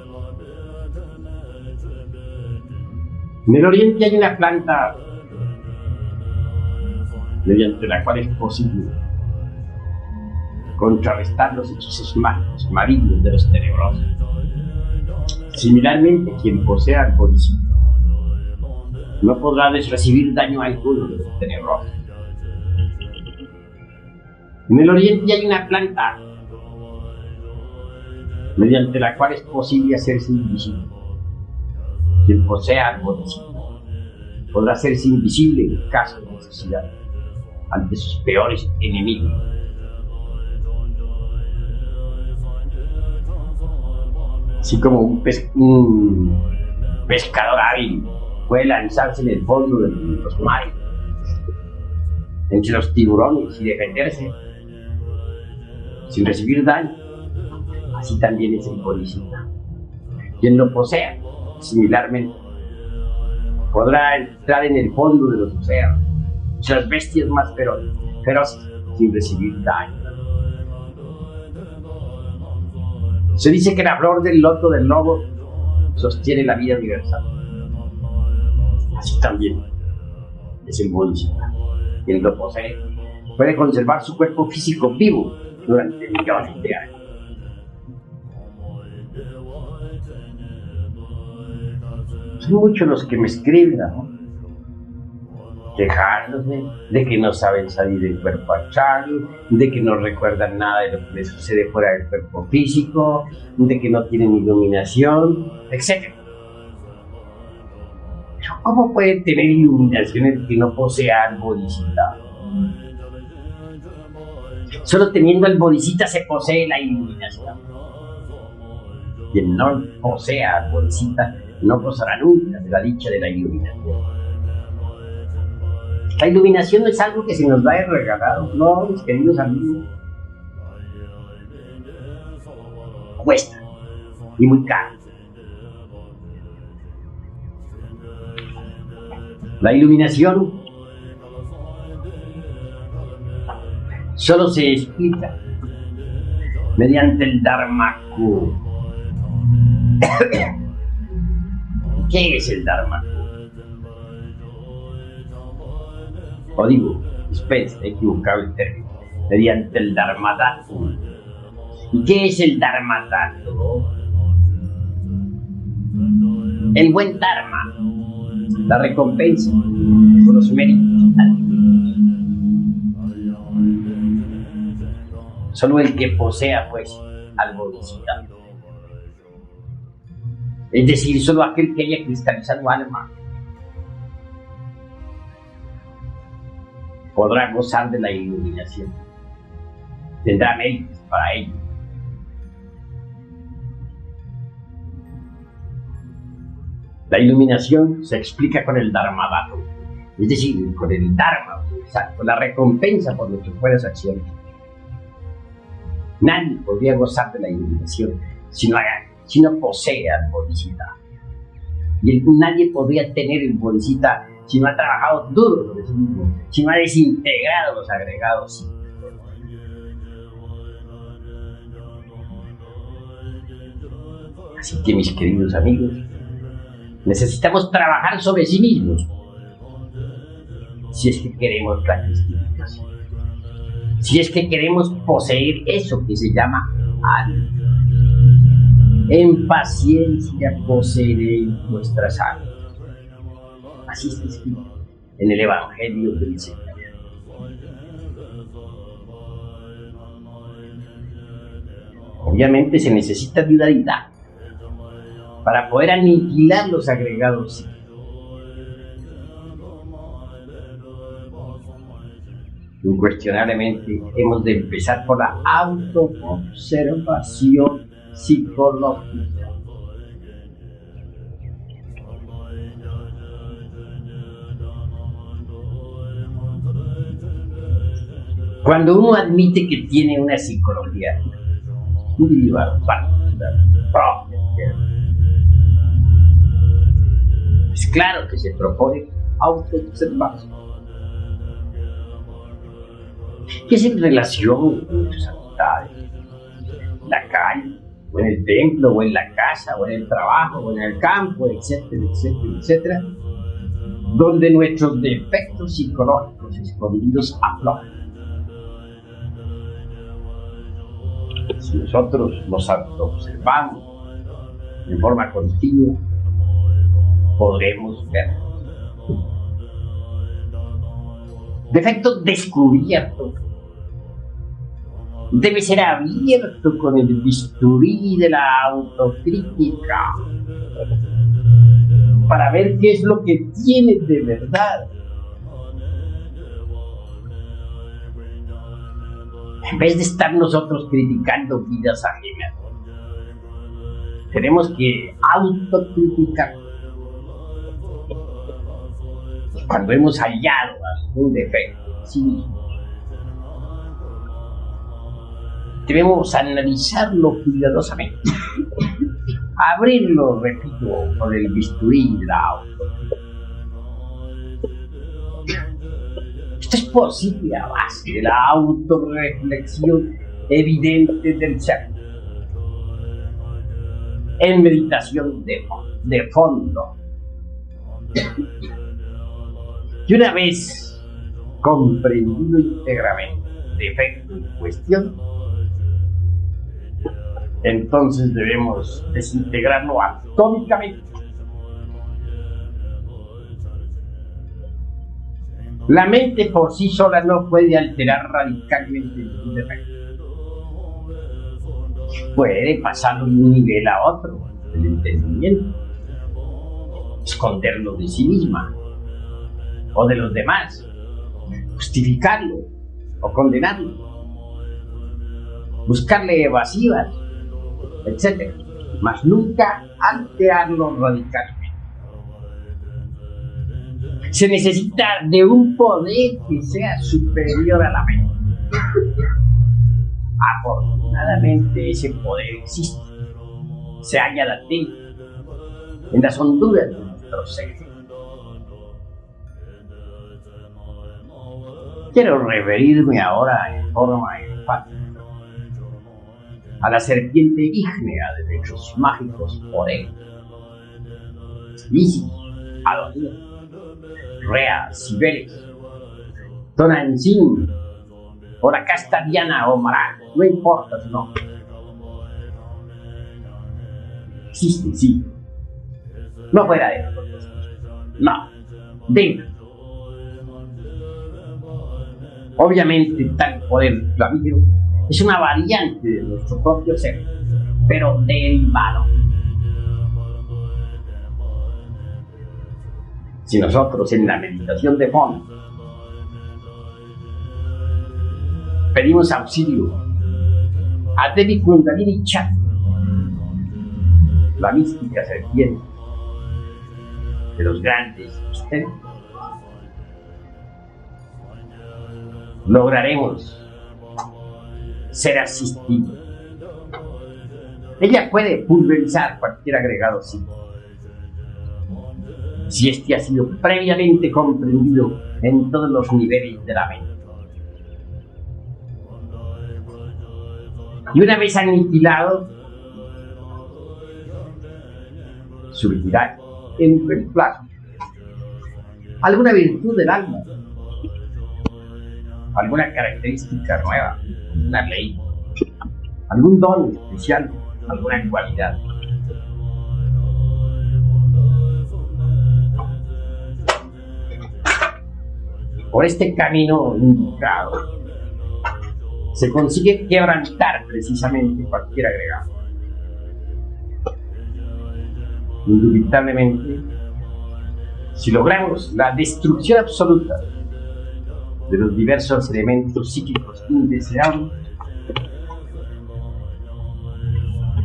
En el oriente hay una planta mediante la cual es posible contrarrestar los hechizos mágicos, malignos de los tenebrosos. Similarmente, quien posea el bodhisattva no podrá recibir daño alguno de los tenebrosos. En el oriente hay una planta mediante la cual es posible hacerse invisible. Quien posea el bodhisattva podrá hacerse invisible en caso de necesidad ante sus peores enemigos. Así como un pescador hábil puede lanzarse en el fondo de los mares, entre los tiburones y defenderse sin recibir daño, así también es el bodhisattva. Quien lo posea, similarmente, podrá entrar en el fondo de los océanos, entre las bestias más feroces, sin recibir daño. Se dice que la flor del loto del lobo sostiene la vida universal. Así también es el bodhisattva. Quien lo posee puede conservar su cuerpo físico vivo durante millones de años. Son muchos los que me escriben, ¿no?, quejándose de que no saben salir del cuerpo astral, de que no recuerdan nada de lo que les sucede fuera del cuerpo físico, de que no tienen iluminación, etc. Pero ¿cómo puede tener iluminación el que no posea al Bodhisattva? Solo teniendo al Bodhisattva se posee la iluminación. Quien no posea al Bodhisattva no gozará nunca de la dicha de la iluminación. La iluminación no es algo que se nos va a regalar, no, mis queridos amigos. Cuesta, y muy caro. La iluminación solo se explica mediante el Dharmakku. ¿Qué es el Dharmakku? O digo, dispense, he equivocado el término. Mediante el Dharmadhatu. ¿Y qué es el Dharmadhatu? El buen Dharma, la recompensa por los méritos adquiridos. Solo el que posea, pues, al Bodhisattva. Es decir, solo aquel que haya cristalizado alma podrá gozar de la iluminación. Tendrá méritos para ello. La iluminación se explica con el Dharmadhatu, es decir, con el Dharma, con la recompensa por nuestras buenas acciones. Nadie podría gozar de la iluminación si no posee al Bodhisattva. Y nadie podría tener el Bodhisattva si no ha trabajado duro sobre sí mismo, si no ha desintegrado los agregados. Así que, mis queridos amigos, necesitamos trabajar sobre sí mismos si es que queremos la cristificación, si es que queremos poseer eso que se llama alma. En paciencia poseeréis vuestras almas. Así está escrito en el Evangelio del Señor. Obviamente se necesita dualidad para poder aniquilar los agregados. Incuestionablemente hemos de empezar por la autoobservación psicológica. Cuando uno admite que tiene una psicología individual, particular, propia, es claro que se propone autoobservarse. ¿Qué es en relación con tus amistades? En la calle, o en el templo, o en la casa, o en el trabajo, o en el campo, etcétera, etcétera, etcétera, donde nuestros defectos psicológicos escondidos afloran. Si nosotros nos observamos de forma continua, podremos ver. Defecto descubierto debe ser abierto con el bisturí de la autocrítica para ver qué es lo que tiene de verdad. En vez de estar nosotros criticando vidas ajenas, tenemos que autocriticar. Cuando hemos hallado un defecto en sí mismo, debemos analizarlo cuidadosamente, abrirlo, repito, con el bisturí de la autocrítica. Esto es posible a base de la autorreflexión evidente del ser, en meditación de fondo. Y una vez comprendido íntegramente el defecto en cuestión, entonces debemos desintegrarlo atómicamente. La mente por sí sola no puede alterar radicalmente ningún defecto. Puede pasarlo de un nivel a otro, el entendimiento, esconderlo de sí misma o de los demás, justificarlo o condenarlo, buscarle evasivas, etc. Mas nunca alterarlo radicalmente. Se necesita de un poder que sea superior a la mente. Afortunadamente ese poder existe, se halla latente en las honduras de nuestro ser. Quiero referirme ahora en forma enfática a la serpiente ígnea de nuestros mágicos poderes. Isis, Adonis, Rea, Cibeles, Tonantzin, o la casta Diana o Mara, no importa su nombre. Existe, sí. No fuera de nosotros. No, dentro. Obviamente, tal poder flamígero es una variante de nuestro propio ser, pero derivado. Si nosotros en la meditación de fondo pedimos auxilio a Devi Kundalini Chakra, la mística serpiente de los grandes misterios, lograremos ser asistidos. Ella puede pulverizar cualquier agregado psíquico, si este ha sido previamente comprendido en todos los niveles de la mente. Y una vez aniquilado, surgirá en el plazo alguna virtud del alma, alguna característica nueva, una ley, algún don especial, alguna cualidad. Por este camino indicado se consigue quebrantar precisamente cualquier agregado. Indubitablemente, si logramos la destrucción absoluta de los diversos elementos psíquicos indeseables,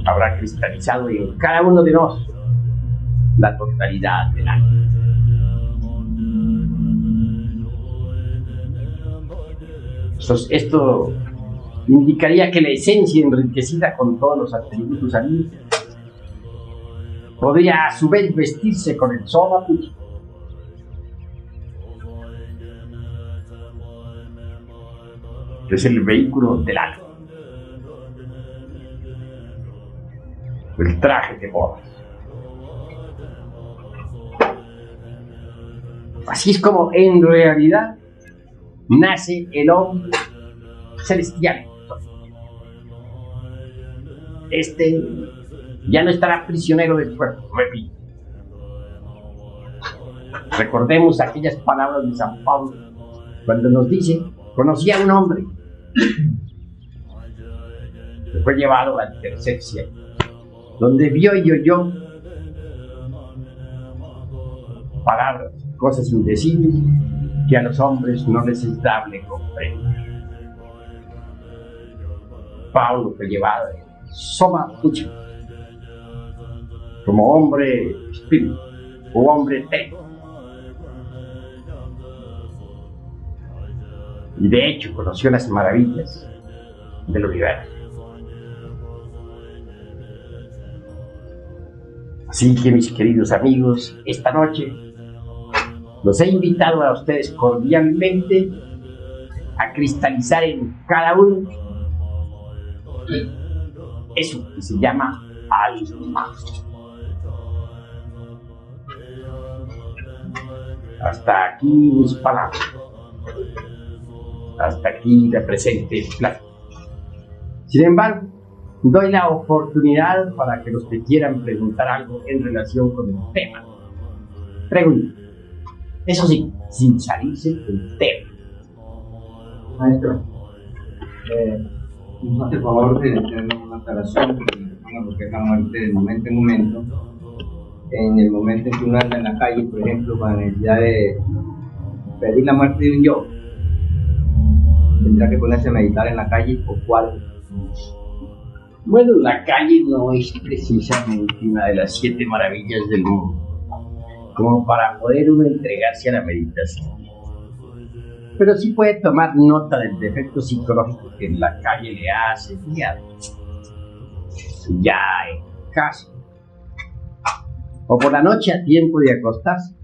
habrá cristalizado en cada uno de nosotros la totalidad del alma. Esto indicaría que la esencia enriquecida con todos los atributos anímicos podría a su vez vestirse con el Soma Puchi, que es el vehículo del alma, el traje de bodas. Así es como en realidad nace el hombre celestial. Este ya no estará prisionero del cuerpo, repito. Recordemos aquellas palabras de San Pablo cuando nos dice: conocí a un hombre que fue llevado al tercer cielo, donde vio y oyó palabras, cosas indecibles que a los hombres no les es dable comprender. Pablo fue llevado al Soma Puchi como hombre espíritu o hombre técnico. Y de hecho conoció las maravillas del universo. Así que, mis queridos amigos, esta noche los he invitado a ustedes cordialmente a cristalizar en cada uno eso que se llama alma. Hasta aquí mis palabras. Hasta aquí la presente plática. Sin embargo, doy la oportunidad para que los que quieran preguntar algo en relación con el tema, pregunten. Eso sí, sin salirse del tema.
Maestro, nos hace favor de tener una aclaración, porque es la muerte de momento en momento. En el momento en que uno anda en la calle, por ejemplo, con la necesidad de pedir la muerte de un yo, tendrá que ponerse a meditar en la calle, o cuál.
Bueno, la calle no es precisamente una de las 7 maravillas del mundo, como para poder uno entregarse a la meditación. Pero sí puede tomar nota del defecto psicológico que en la calle le hace ya en casa. O por la noche a tiempo de acostarse.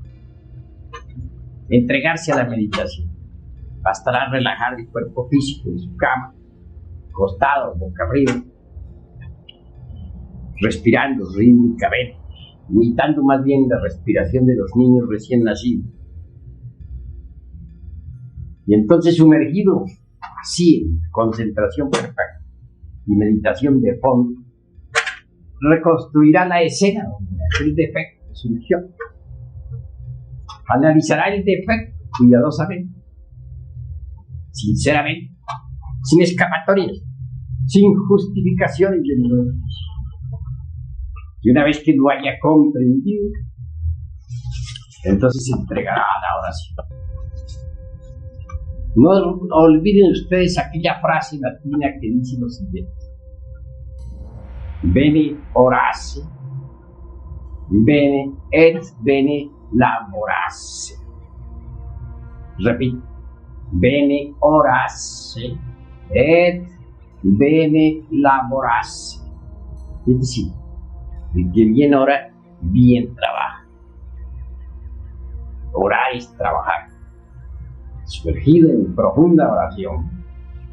Entregarse a la meditación. Bastará relajar el cuerpo físico en su cama, acostado, boca arriba, respirando rítmicamente, imitando más bien la respiración de los niños recién nacidos. Y entonces, sumergido así en concentración perfecta y meditación de fondo, reconstruirá la escena donde aquel defecto surgió. Analizará el defecto cuidadosamente, sinceramente, sin escapatorias, sin justificaciones de ningún tipo. Y una vez que lo haya comprendido, entonces se entregará a la oración. No olviden ustedes aquella frase latina que dice lo siguiente: Bene orace, bene et bene laborace. Repito, bene orace et bene laborace. Es decir, el que bien ora, bien trabaja. Orar es trabajar. Sumergido en profunda oración,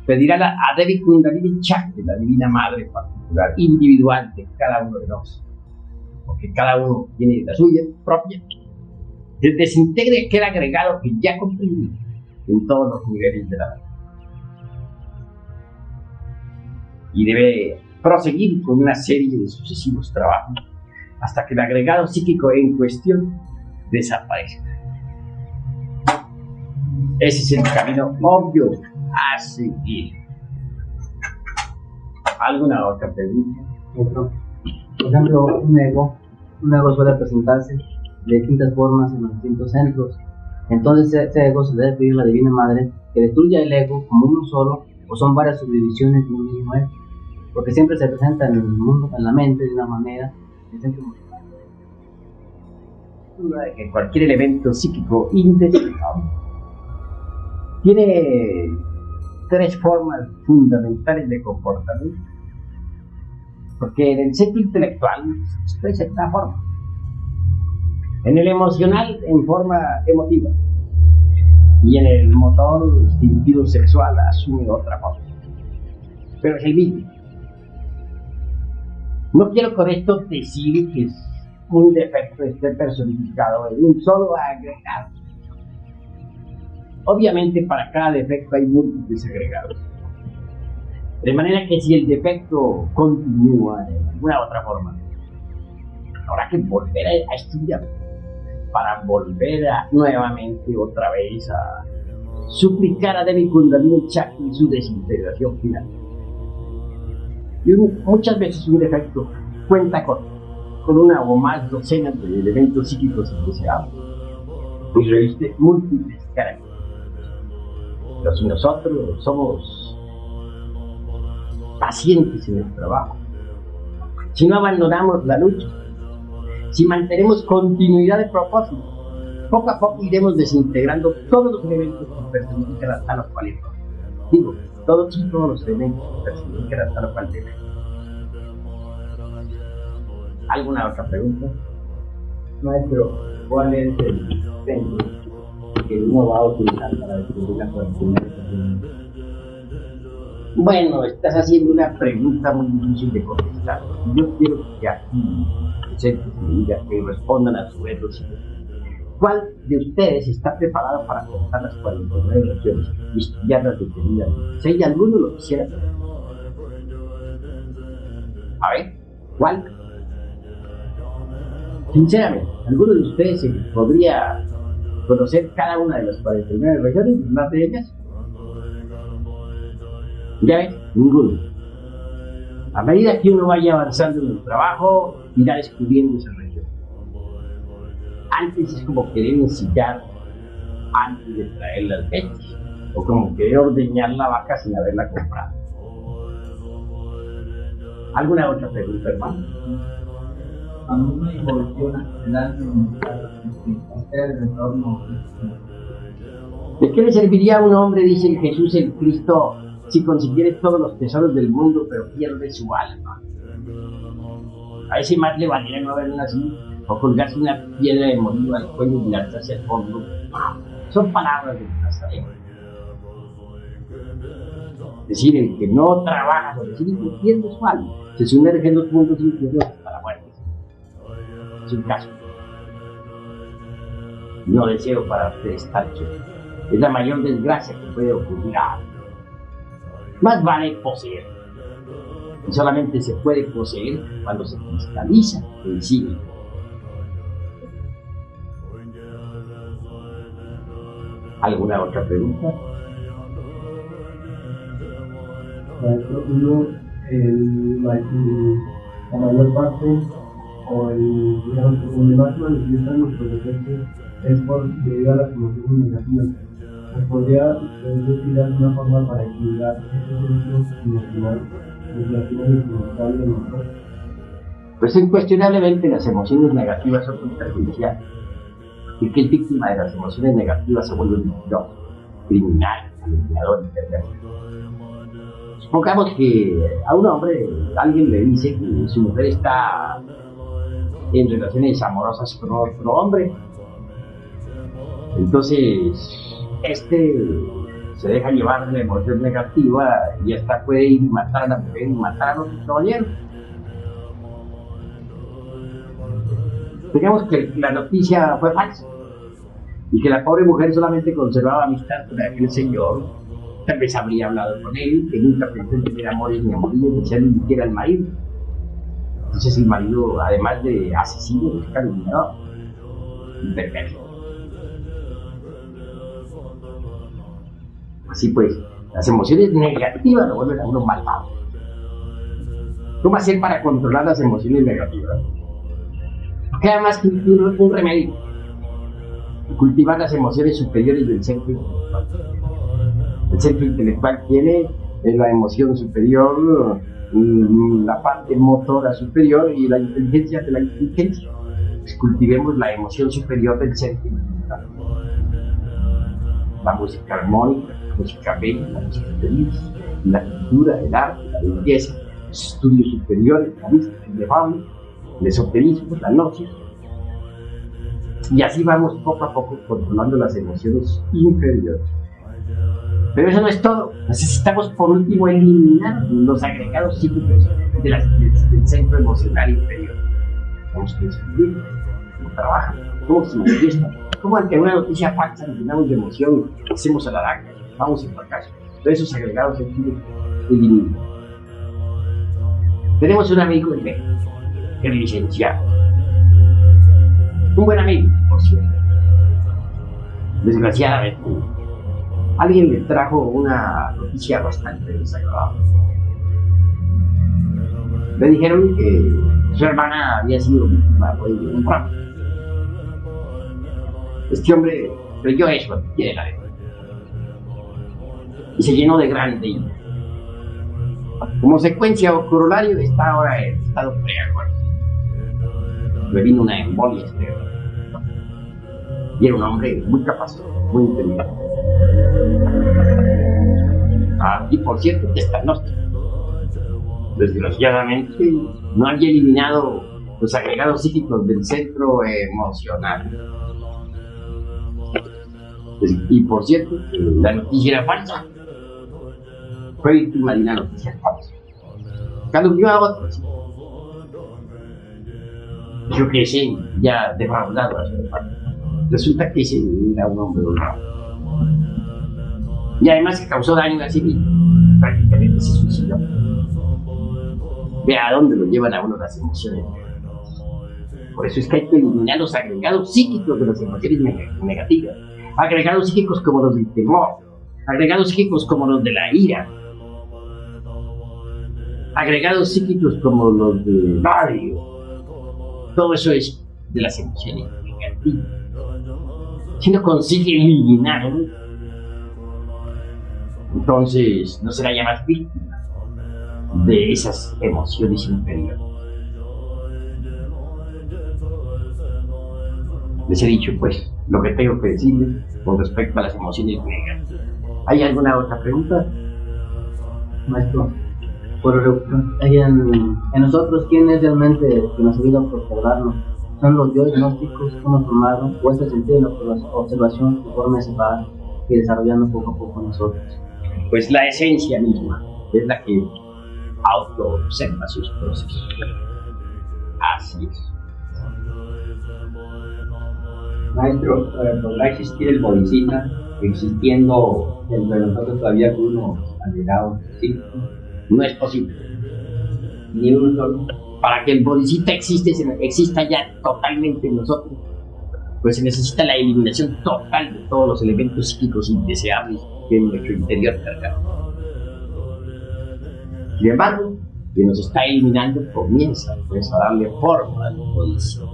pedirá a Devi Kundalini Chakra, la divina madre particular, individual de cada uno de nosotros, porque cada uno tiene la suya propia, que desintegre aquel agregado que ya comprendió en todos los niveles de la vida. Y debe proseguir con una serie de sucesivos trabajos hasta que el agregado psíquico en cuestión desaparezca. Ese es el camino obvio a seguir. ¿Alguna otra pregunta?
Por ejemplo, un ego suele presentarse de distintas formas en los distintos centros. Entonces ese ego se debe pedir a la Divina Madre que destruya el ego como uno solo, o son varias subdivisiones de un mismo ego, porque siempre se presenta en el mundo, en la mente, de una manera
duda de que cualquier elemento psíquico indeterminado tiene 3 formas fundamentales de comportamiento, porque en el centro intelectual se expresa de esta forma, en el emocional en forma emotiva, y en el motor instintivo sexual asume otra forma, pero es el mismo. No quiero con esto decir que un defecto esté personificado en un solo agregado. Obviamente para cada defecto hay múltiples agregados. De manera que si el defecto continúa de alguna otra forma, habrá que volver a estudiar para volver nuevamente otra vez a suplicar a Devi Kundalini Chakra y su desintegración final. Y muchas veces un defecto cuenta con una o más docenas de elementos psíquicos indeseables y reviste múltiples características. Pero si nosotros somos pacientes en el trabajo, si no abandonamos la lucha, si mantenemos continuidad de propósito, poco a poco iremos desintegrando todos los elementos que personifican a los cuales. Digo, todos los elementos que personifican a los cuales. ¿Alguna otra pregunta?
Maestro, ¿cuál es el centro que uno va a utilizar para descubrir la correspondencia?
Bueno, estás haciendo una pregunta muy difícil de contestar. Yo quiero que aquí presentes me digan que respondan a su vez lo siguiente. ¿Cuál de ustedes está preparado para cortar las 49 regiones y estudiarlas detenidamente? Si hay alguno lo quisiera hacer. A ver, ¿cuál? Sinceramente, ¿alguno de ustedes podría conocer cada una de las 49 regiones y más de ellas? ¿Ya ves? Ninguno. A medida que uno vaya avanzando en el trabajo, irá descubriendo esa región. Antes es como querer ensillar antes de traer las leches, o como querer ordeñar la vaca sin haberla comprado. ¿Alguna otra pregunta, hermano?
A mí me involuciona el alma el retorno.
¿De qué le serviría a un hombre, dice Jesús el Cristo, si consiguiere todos los tesoros del mundo, pero pierde su alma? A ese más le valiera no haber nacido, o colgarse una piedra de molino al cuello y lanzarse al fondo. Son palabras del Nazareno. Es decir, el que no trabaja sobre sí mismo pierde su alma, se sumerge en los mundos inferiores hasta la muerte. Es un caso. No deseo para ustedes tal hecho. Es la mayor desgracia que puede ocurrir a alguien. Más vale poseer. Y solamente se puede poseer cuando se cristaliza en sí mismo. ¿Alguna otra pregunta?
Uno, la mayor parte, o el máximo manifiestan nuestros defectos es debido a las emociones negativas. ¿Se podría decir de alguna forma para equilibrar estos efectos emocionales de nosotros?
Pues incuestionablemente las emociones negativas son muy perjudiciales. Y que el víctima de las emociones negativas se vuelve un mentiroso, criminal, manipulador y perverso. Supongamos que a un hombre alguien le dice que su mujer está en relaciones amorosas con otro hombre. Entonces, se deja llevar de la emoción negativa y hasta puede ir y matar a la mujer y matar a los caballeros. Digamos que la noticia fue falsa y que la pobre mujer solamente conservaba amistad con aquel señor. Tal vez habría hablado con él, que nunca pensó en tener amores ni amoríos, ni ser ni siquiera el marido. Entonces el marido, además de asesino, es calumniador y perverso. Así pues, las emociones negativas lo vuelven a uno malvado. ¿Cómo hacer para controlar las emociones negativas? Queda más que un remedio: cultivar las emociones superiores del centro intelectual. El centro intelectual tiene la emoción superior, la parte motora superior y la inteligencia de la inteligencia. Pues cultivemos la emoción superior del centro intelectual. La música armónica, la música bella, la música feliz, la cultura, el arte, la belleza, los estudios superiores, la mística inefable, el esoterismo, la gnosis. Y así vamos poco a poco controlando las emociones inferiores. Pero eso no es todo. Necesitamos por último eliminar los agregados psíquicos del centro emocional inferior. Vamos a descubrir cómo trabajan, cómo se manifiestan, cómo ante una noticia falsa nos llenamos de emoción, hacemos a la larga, vamos en fracaso. Todos esos agregados se tienen que eliminar. Tenemos un amigo en México, el licenciado. Un buen amigo, por cierto. Desgraciadamente, alguien le trajo una noticia bastante desagradable. Le dijeron que su hermana había sido víctima de un fraude. Este hombre creyó eso, quiere la verdad, y se llenó de gran ira. Como secuencia o corolario está ahora en estado preagudo. Le vino una embolia externa. Y era un hombre muy capaz, muy inteligente. Y por cierto, está gnóstico. Desgraciadamente, no había eliminado los agregados psíquicos del centro emocional. Y por cierto, la noticia era falsa. Fue víctima de una noticia falsa. Calumnió a otros. Dijo que sí, ya defraudado a su hermano. resulta que ese era un hombre honrado. Y además que causó daño a sí mismo, prácticamente se suicidó. Ve a dónde lo llevan a uno las emociones. Por eso es que hay que eliminar los agregados psíquicos de las emociones negativas. Agregados psíquicos como los del temor, agregados psíquicos como los de la ira, agregados psíquicos como los del odio. Todo eso es de las emociones negativas. Si no consigue eliminarlo, entonces no será ya más víctima de esas emociones inferiores. Les he dicho pues lo que tengo que decirles con respecto a las emociones negativas. ¿Hay alguna otra pregunta?
Maestro, en nosotros, ¿quién es realmente que nos ayuda a procurarnos? ¿Son los yo diagnósticos que hemos formado o es el sentido de la observación que forma ese par y desarrollando poco a poco nosotros?
Pues la esencia misma es la que auto-observa sus procesos. Así es.
Maestro, ¿podrá existir el bodhisattva existiendo entre nosotros todavía algunos agregados psíquicos?
No es posible.
Ni uno solo.
Para que el bodhisattva exista ya totalmente en nosotros, pues se necesita la eliminación total de todos los elementos psíquicos indeseables que en nuestro interior cargamos. Sin embargo, que nos está eliminando comienza pues, a darle forma al bodhisattva.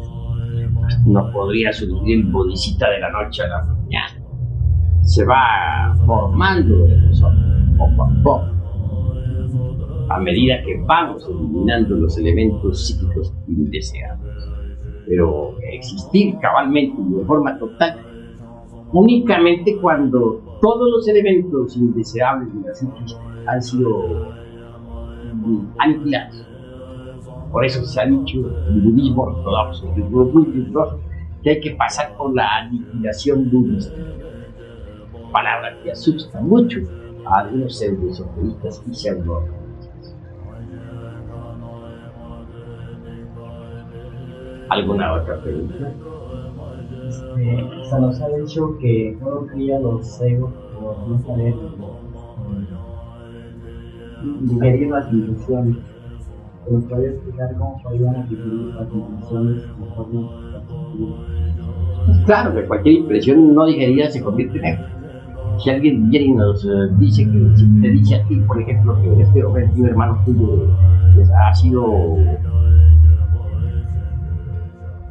No podría surgir el bodhisattva de la noche a la mañana. Se va formando en nosotros poco a poco, a medida que vamos eliminando los elementos psíquicos indeseables. Pero existir cabalmente y de forma total únicamente cuando todos los elementos indeseables de la psiquis han sido aniquilados. Por eso se ha dicho en el budismo ortodoxo, que hay que pasar por la aniquilación budista. Palabra que asusta mucho a algunos pseudo-esoteristas y pseudo-ortodoxos. ¿Alguna otra pregunta?
Se nos ha dicho que uno cría los egos por no saber digerir las intenciones. ¿Nos puede explicar cómo podríamos digerir las intenciones de forma positiva?
Claro que cualquier impresión no digerida se convierte en ego. Si alguien viene y nos dice que, si te dice a ti, por ejemplo, que este hombre, un hermano tuyo, pues, ha sido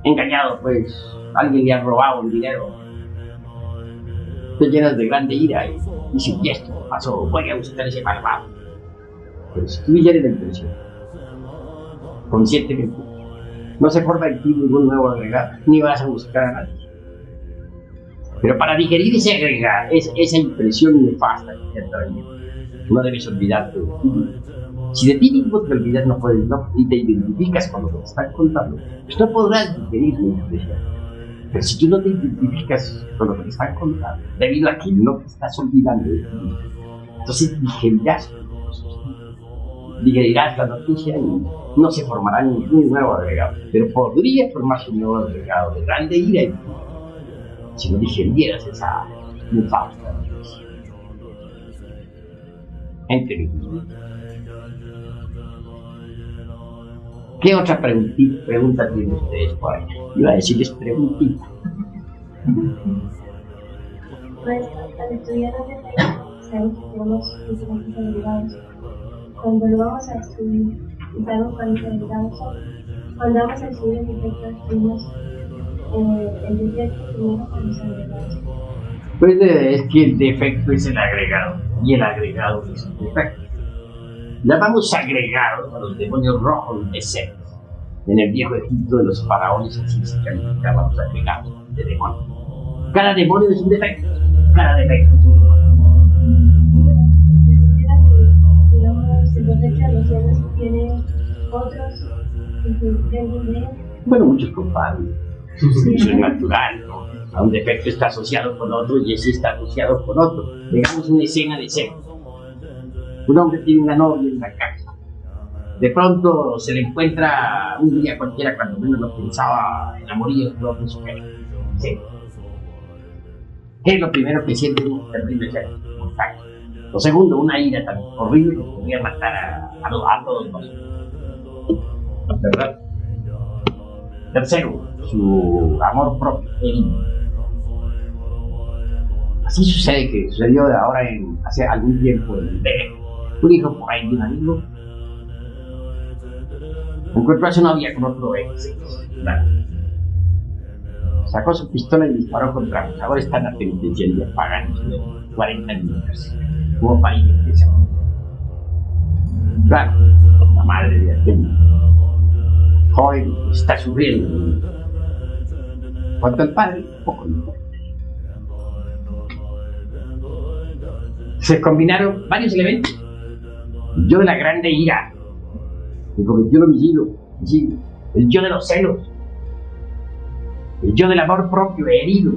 engañado, pues alguien le ha robado el dinero, te llenas de grande ira y dices, y esto pasó, voy a buscar ese malvado. Pues tú digeres la impresión conscientemente. No se forma en ti ningún nuevo agregado, ni vas a buscar a nadie. Pero para digerir ese agregado, esa impresión nefasta que te ha traído, no debes olvidarte de ti. Si de ti mismo te olvidas, no puedes, no, y te identificas con lo que te están contando, pues no podrás digerir la impresión. Pero si tú no te identificas con lo que te están contando, debido a que no te estás olvidando de ti, entonces digerirás la noticia y no se formará ningún nuevo agregado. Pero podría formarse un nuevo agregado de grande ira y si no digerieras esa nefasta noticia. ¿Entendido? ¿Qué otra pregunta tienen ustedes por ahí? Iba a decirles preguntita.
Pues al estudiar la realidad, sabemos que tenemos diferentes habilidades. Cuando lo vamos a estudiar y sabemos cuáles habilidades son, cuando vamos a estudiar el defecto, estudiamos el defecto primero con los habilidades.
Pues es que el defecto es el agregado y el agregado es el defecto. Llamamos agregados a los demonios rojos de Set. En el viejo Egipto de los faraones así se calificaban los agregados de demonios. Cada demonio es un defecto, cada defecto es un demonio.
Digamos, el defecto de los cielos tiene otros dentro de él.
Bueno, muchos compadres. Eso es natural, ¿no? A un defecto está asociado con otro y ese está asociado con otro. Digamos una escena de sexo. Un hombre tiene una novia en la casa. De pronto se le encuentra un día cualquiera cuando uno no pensaba en amoríos propios. Sí. ¿Qué es lo primero que siente un terrible contacto? Lo segundo, una ira tan horrible que podría matar a todos nosotros. ¿Verdad? Tercero, su amor propio. Así sucedió de ahora hace algún tiempo. Un hijo por ahí de un amigo encontró a su novia con otro ex. Sacó su pistola y disparó contra ambos. Ahora está en la penitenciaría pagando 40 minutos. Como país empieza. Claro, la madre de aquel joven está sufriendo. Cuanto al padre, poco le importa. Se combinaron varios elementos. El yo de la grande ira, que cometió el homicidio. El yo de los celos. El yo del amor propio herido.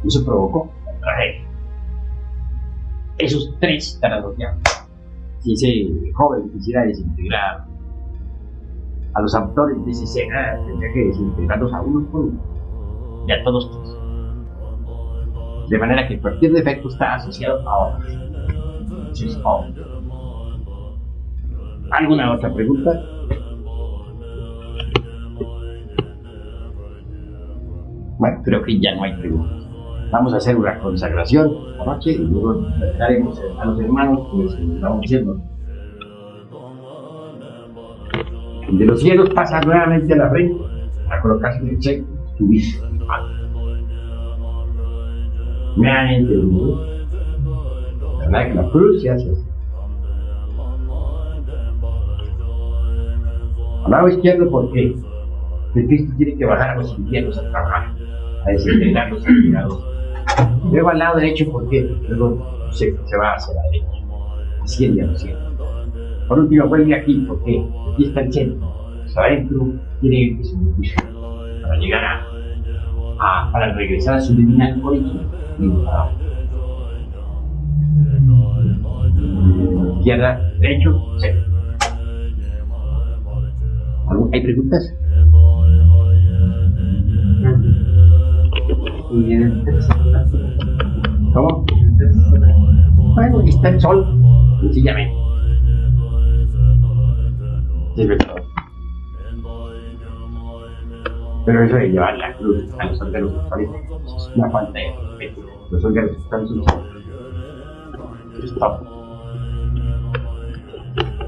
Eso provocó la tragedia. Esos tres están asociados. Si ese joven quisiera desintegrar a los autores de esa escena, tendría que desintegrarlos a uno por uno. Y a todos tres. De manera que cualquier defecto está asociado a otros. Eso es obvio. ¿Alguna otra pregunta? Bueno, creo que ya no hay preguntas. Vamos a hacer una consagración esta noche y luego daremos a los hermanos que vamos diciendo. De los cielos pasa nuevamente a la frente a colocarse en el centro, subirse. ¿Me han entendido? ¿Verdad que la cruz se hace así? Al lado izquierdo, ¿por qué? Porque Cristo tiene que bajar a los infiernos a trabajar, a desintegrar los pecados. Luego al lado derecho, ¿por qué? Luego se va hacia la derecha, asciende a los cielos. Por último, vuelve aquí, ¿por qué? Aquí está el centro. Hacia adentro tiene que subir para llegar para regresar a su divina origen. Izquierda, derecho, centro. ¿Hay preguntas?
Y en el tercer
¿Cómo? Bueno, aquí está el sol, sencillamente. Sí, es verdad. Pero eso de llevar la cruz a los órganos sexuales es una falta de respeto. Los órganos sexuales son stop.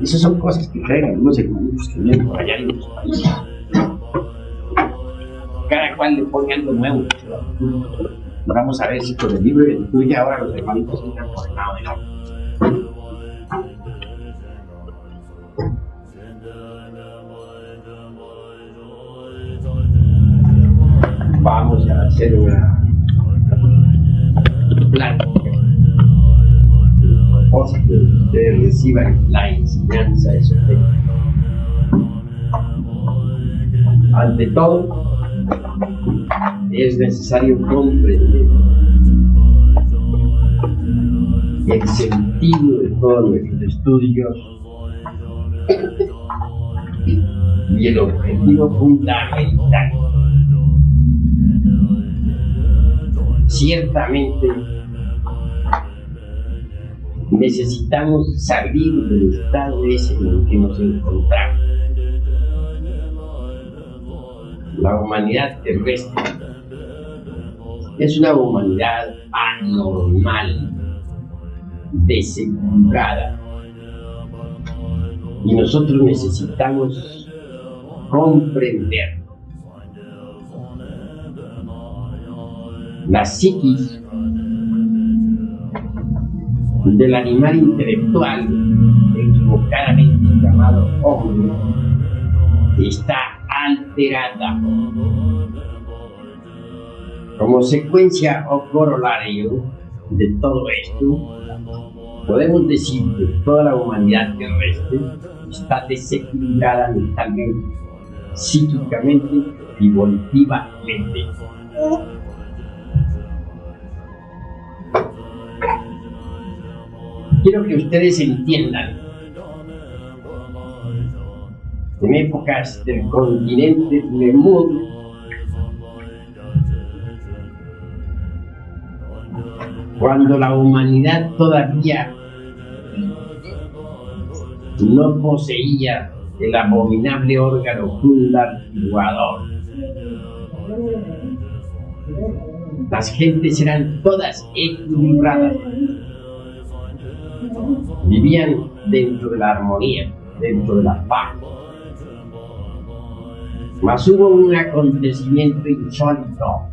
Esas son cosas que creen algunos hermanos que vienen por allá en los países. Cada cual le pone algo nuevo. Vamos a ver si con el libro de liturgia ahora los hermanitos entran por el lado del otro. Vamos a hacer una plática. Cosa que ustedes reciban la enseñanza esotérica. Ante todo, es necesario comprender el sentido de todos nuestros estudios y el objetivo fundamental. Ciertamente, necesitamos salir del estado ese en el que nos encontramos. La humanidad terrestre es una humanidad anormal, desequilibrada, y nosotros necesitamos comprenderlo. La psiquis del animal intelectual, equivocadamente llamado hombre, está alterada. Como secuencia o corolario de todo esto, podemos decir que toda la humanidad terrestre está desequilibrada mentalmente, psíquicamente y volitivamente. Quiero que ustedes entiendan, en épocas del continente Lemur, cuando la humanidad todavía no poseía el abominable órgano fundartiguador. Las gentes eran todas equilibradas, vivían dentro de la armonía, dentro de la paz. Mas hubo un acontecimiento insólito.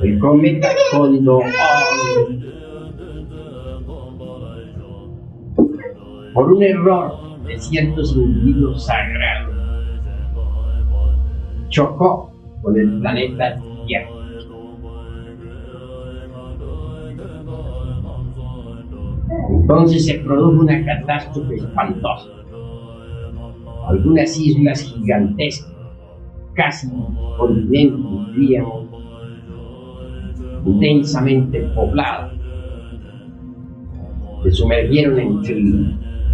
El cometa Condor, por un error de ciertos individuos sagrados, chocó con el planeta Tierra. Entonces se produjo una catástrofe espantosa. Algunas islas gigantescas, casi continentes, diríamos, densamente pobladas, se sumergieron entre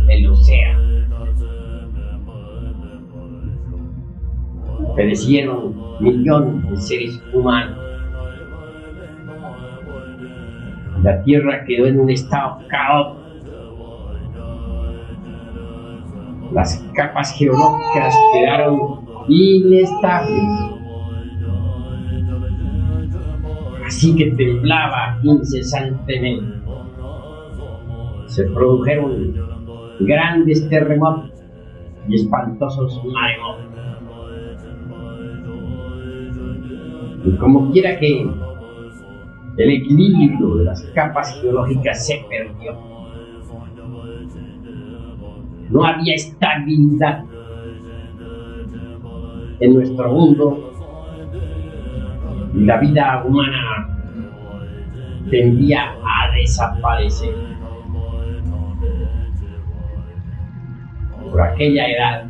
el océano. Perecieron millones de seres humanos. La Tierra quedó en un estado caótico. Las capas geológicas quedaron inestables, así que temblaba incesantemente. Se produjeron grandes terremotos y espantosos maremotos. Y como quiera que el equilibrio de las capas geológicas se perdió, no había estabilidad en nuestro mundo y la vida humana tendía a desaparecer. Por aquella edad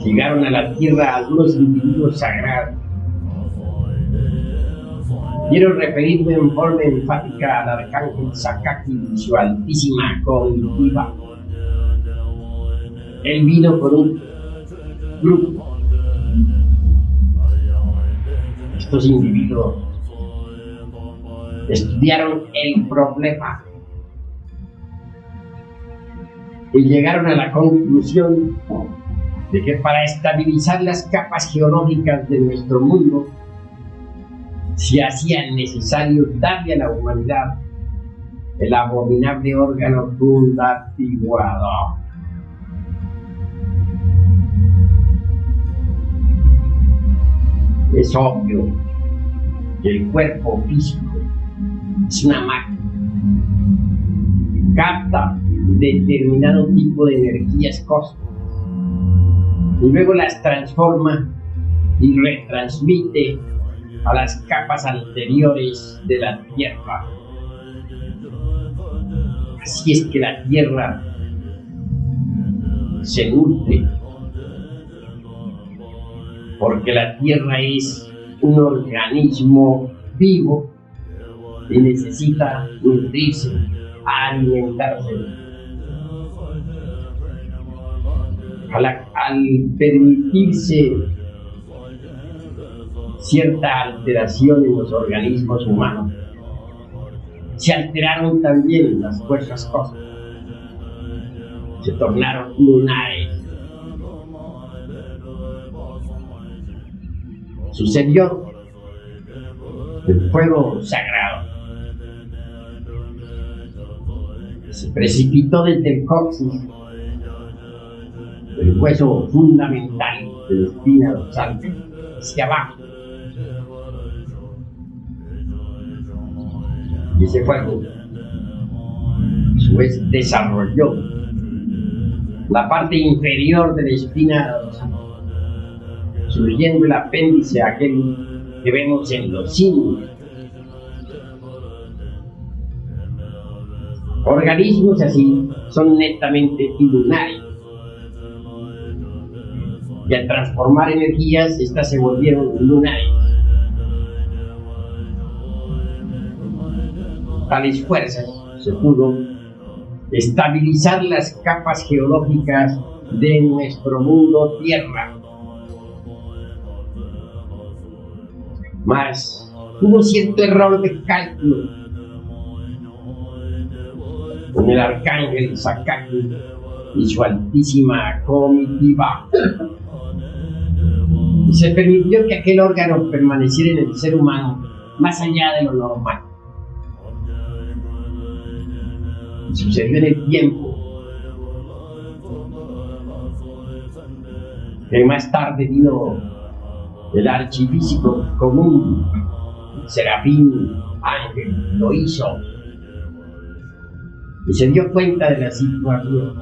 llegaron a la Tierra algunos individuos sagrados. Quiero referirme en forma enfática al arcángel Sakaki y su altísima comitiva. Él vino con un grupo. Estos individuos estudiaron el problema y llegaron a la conclusión de que para estabilizar las capas geológicas de nuestro mundo se hacía necesario darle a la humanidad el abominable órgano fundartiguador. Es obvio que el cuerpo físico es una máquina, capta determinado tipo de energías cósmicas y luego las transforma y retransmite a las capas anteriores de la Tierra. Así es que la Tierra se nutre, porque la Tierra es un organismo vivo y necesita nutrirse, alimentarse. Al permitirse cierta alteración en los organismos humanos, se alteraron también las fuerzas cósmicas, se tornaron lunares. Sucedió el fuego sagrado, se precipitó desde el coxis, el hueso fundamental de la espina dorsal, hacia abajo. Y ese fuego, a su vez, desarrolló la parte inferior de la espina dorsal, surgiendo el apéndice aquel que vemos en los simios. Organismos así son netamente lunares, y al transformar energías, estas se volvieron lunares. Tales fuerzas se pudo estabilizar las capas geológicas de nuestro mundo Tierra. Mas hubo cierto error de cálculo en el arcángel Sakaki y su altísima comitiva. Y se permitió que aquel órgano permaneciera en el ser humano más allá de lo normal. Y sucedió en el tiempo que más tarde vino el archifísico común, Serafín Ángel, lo hizo y se dio cuenta de la situación.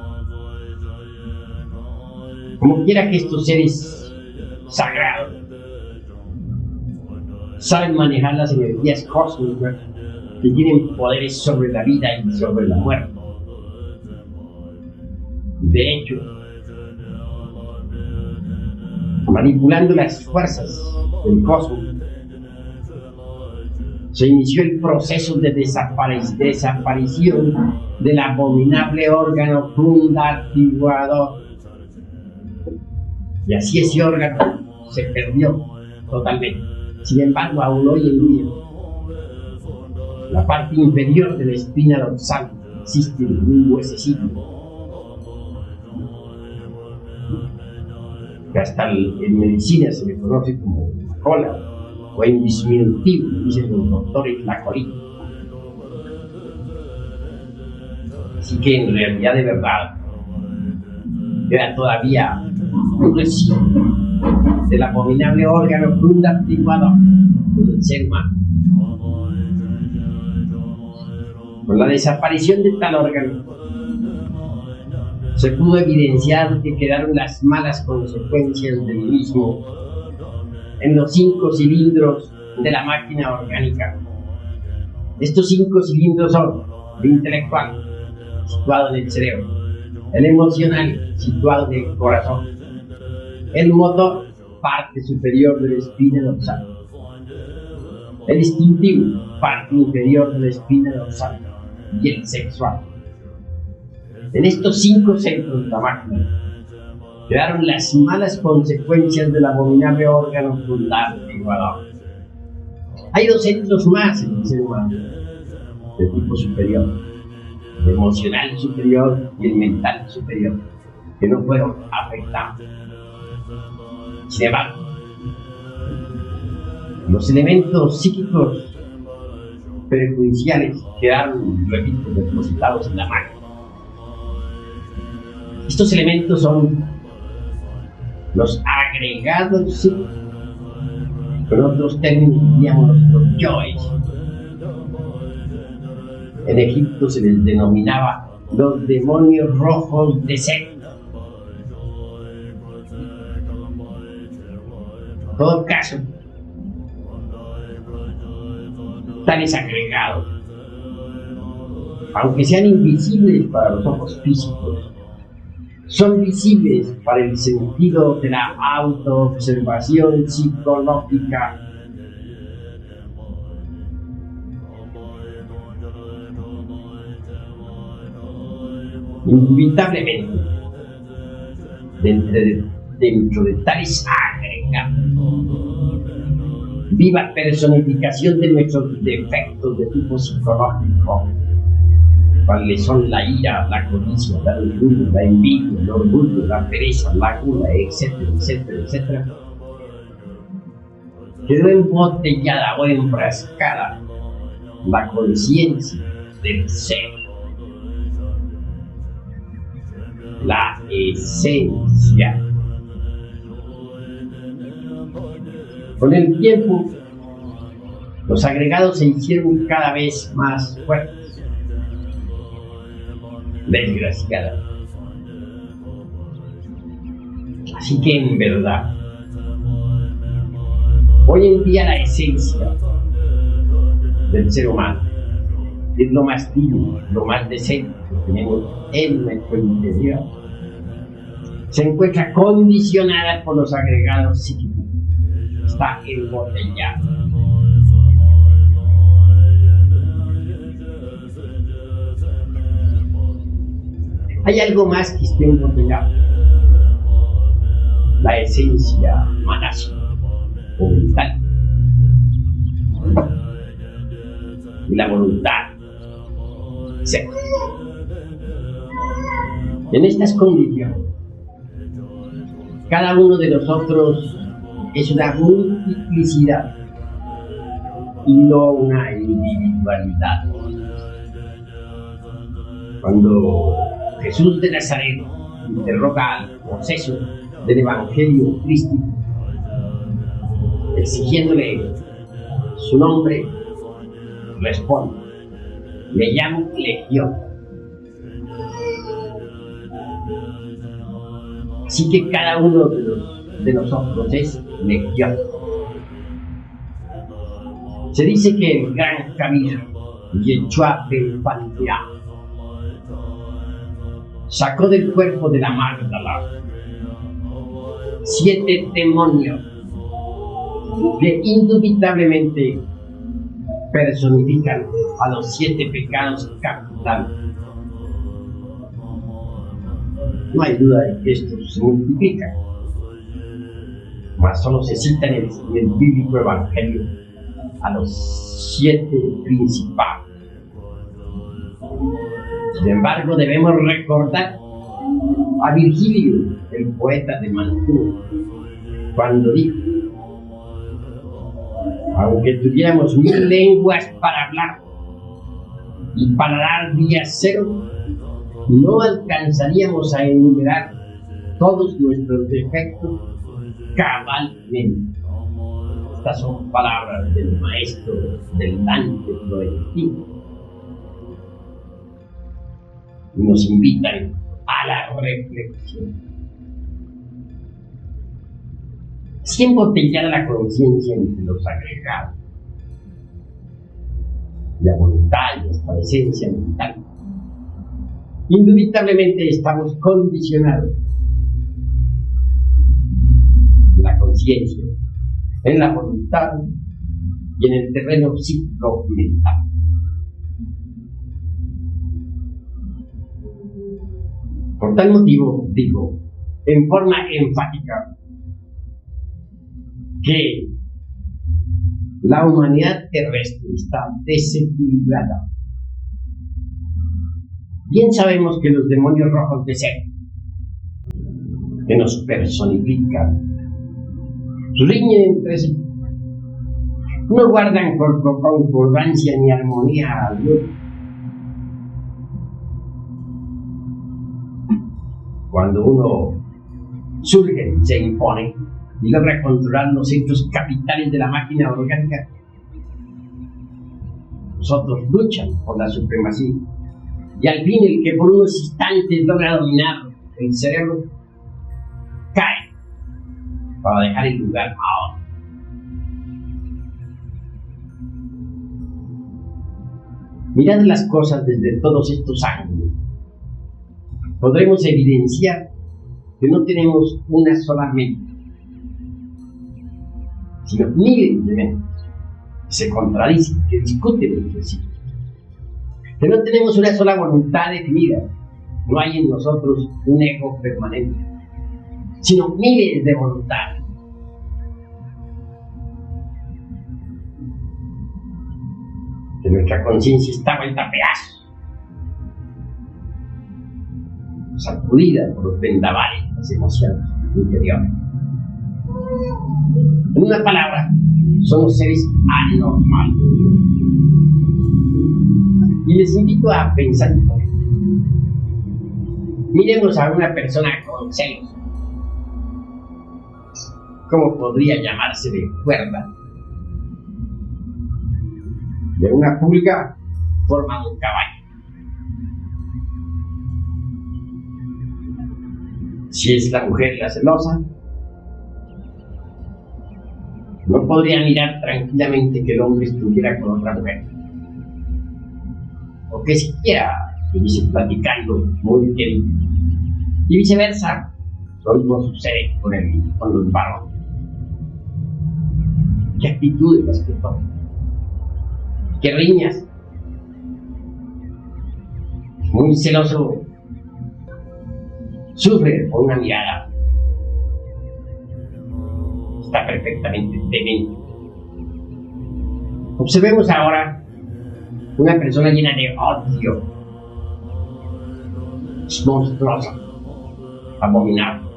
Como quiera que estos seres sagrados saben manejar las energías cósmicas que tienen poderes sobre la vida y sobre la muerte. De hecho, manipulando las fuerzas del cosmos, se inició el proceso de desaparición del abominable órgano fundatiguador. Y así ese órgano se perdió totalmente. Sin embargo, aún hoy en día, la parte inferior de la espina dorsal existe un huesecito que hasta en medicina se le conoce como cola o en diminutivo, dicen los doctores, la colita. Así que en realidad, de verdad, queda todavía un residuo del abominable órgano fundatiguador del ser humano. Con la desaparición de tal órgano, se pudo evidenciar que quedaron las malas consecuencias del mismo en los 5 cilindros de la máquina orgánica. Estos 5 cilindros son el intelectual, situado en el cerebro, el emocional, situado en el corazón, el motor, parte superior de la espina dorsal, el instintivo, parte inferior de la espina dorsal, y el sexual. En estos 5 centros de la máquina quedaron las malas consecuencias del abominable órgano fundatiguador. Hay 2 centros más en el ser humano, de tipo superior, el emocional superior y el mental superior, que no fueron afectados. Sin embargo, los elementos psíquicos perjudiciales quedaron, repito, depositados en la máquina. Estos elementos son los agregados psíquicos, con otros términos diríamos los yoes. En Egipto se les denominaba los demonios rojos de Set. En todo caso, tales agregados, aunque sean invisibles para los ojos físicos, son visibles para el sentido de la autoobservación psicológica. Indubitablemente, dentro de tales agregados, viva personificación de nuestros defectos de tipo psicológico, cuáles son la ira, la codicia, la lujuria, la envidia, el orgullo, la pereza, la gula, etcétera, etcétera, etcétera, quedó embotellada o enfrascada la conciencia del ser, la esencia. Con el tiempo, los agregados se hicieron cada vez más fuertes. Desgraciada. Así que en verdad, hoy en día la esencia del ser humano es lo más divino, lo más decente que tenemos en nuestro interior. Se encuentra condicionada por los agregados psíquicos. Está embotellada. Hay algo más que esté embotellado. La esencia manasa o mental. y la voluntad. Sí. En estas condiciones, cada uno de nosotros es una multiplicidad y no una individualidad. Cuando Jesús de Nazaret interroga al poseso del Evangelio crístico, exigiéndole su nombre, responde: me llamo Legión. Así que cada uno de nosotros es Legión. Se dice que el gran Kabir, Yeshua Ben Fantira, sacó del cuerpo de la Magdala 7 demonios que indubitablemente personifican a los 7 pecados capitales. No hay duda de que estos se multiplican, mas solo se citan en el bíblico evangelio a los 7 principales. Sin embargo, debemos recordar a Virgilio, el poeta de Mantua, cuando dijo: aunque tuviéramos 1000 lenguas para hablar y para dar día cero, no alcanzaríamos a enumerar todos nuestros defectos cabalmente. Estas son palabras del maestro del Dante florentino y nos invitan a la reflexión. Si embotellada la conciencia entre los agregados, la voluntad y nuestra esencia mental, indubitablemente estamos condicionados en la conciencia, en la voluntad y en el terreno psíquico-mental. Por tal motivo, digo en forma enfática que la humanidad terrestre está desequilibrada. Bien sabemos que los demonios rojos de ser, que nos personifican, riñen entre sí, no guardan concordancia ni armonía alguna. Cuando uno surge y se impone y logra controlar los centros capitales de la máquina orgánica, los otros luchan por la supremacía. Y al fin, el que por unos instantes logra dominar el cerebro, cae para dejar el lugar a otro. Mirad las cosas desde todos estos ángulos. Podremos evidenciar que no tenemos una sola mente, sino miles de mentes que se contradicen, que discuten entre sí. Que no tenemos una sola voluntad definida, no hay en nosotros un ego permanente, sino miles de voluntades. Que nuestra conciencia está vuelta a pedazos, sacudida por los vendavales de las emociones interiores. En una palabra, somos seres anormales. Y les invito a pensar un poco. Miremos a una persona con celos. ¿Cómo podría llamarse de cuerda? De una pulga forma un caballo. Si es la mujer la celosa, no podría mirar tranquilamente que el hombre estuviera con otra mujer, o que siquiera estuviese platicando muy querido, y viceversa. Lo mismo sucede con los varones. ¿Qué actitudes las que toman? ¿Qué riñas? Muy celoso sufre por una mirada. Está perfectamente demente. Observemos ahora Una persona llena de odio. Es monstruosa, abominable.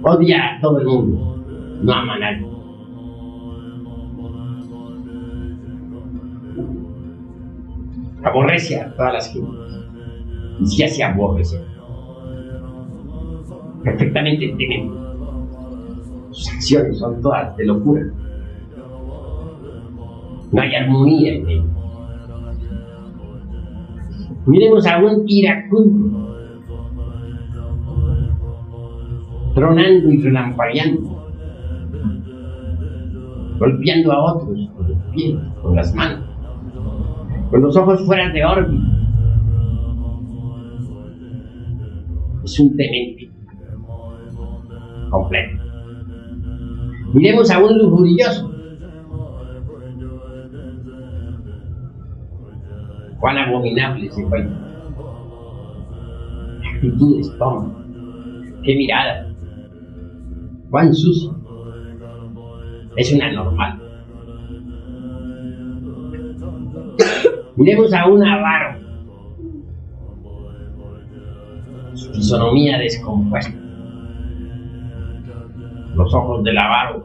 Odia a todo el mundo, no ama a nadie. Aborrece a todas las gentes y se hace aborrecer. Perfectamente temen. Sus acciones son todas de locura. No hay armonía en ellos. Miremos a un iracundo, tronando y relampagueando, golpeando a otros con los pies, con las manos, con los ojos fuera de órbita. Es un demente completo. Miremos a un lujurioso. Cuán abominable se fue. Qué actitudes toma. Qué mirada. Cuán sucio. Es un anormal. Miremos a un avaro. Su fisonomía descompuesta. Los ojos del avaro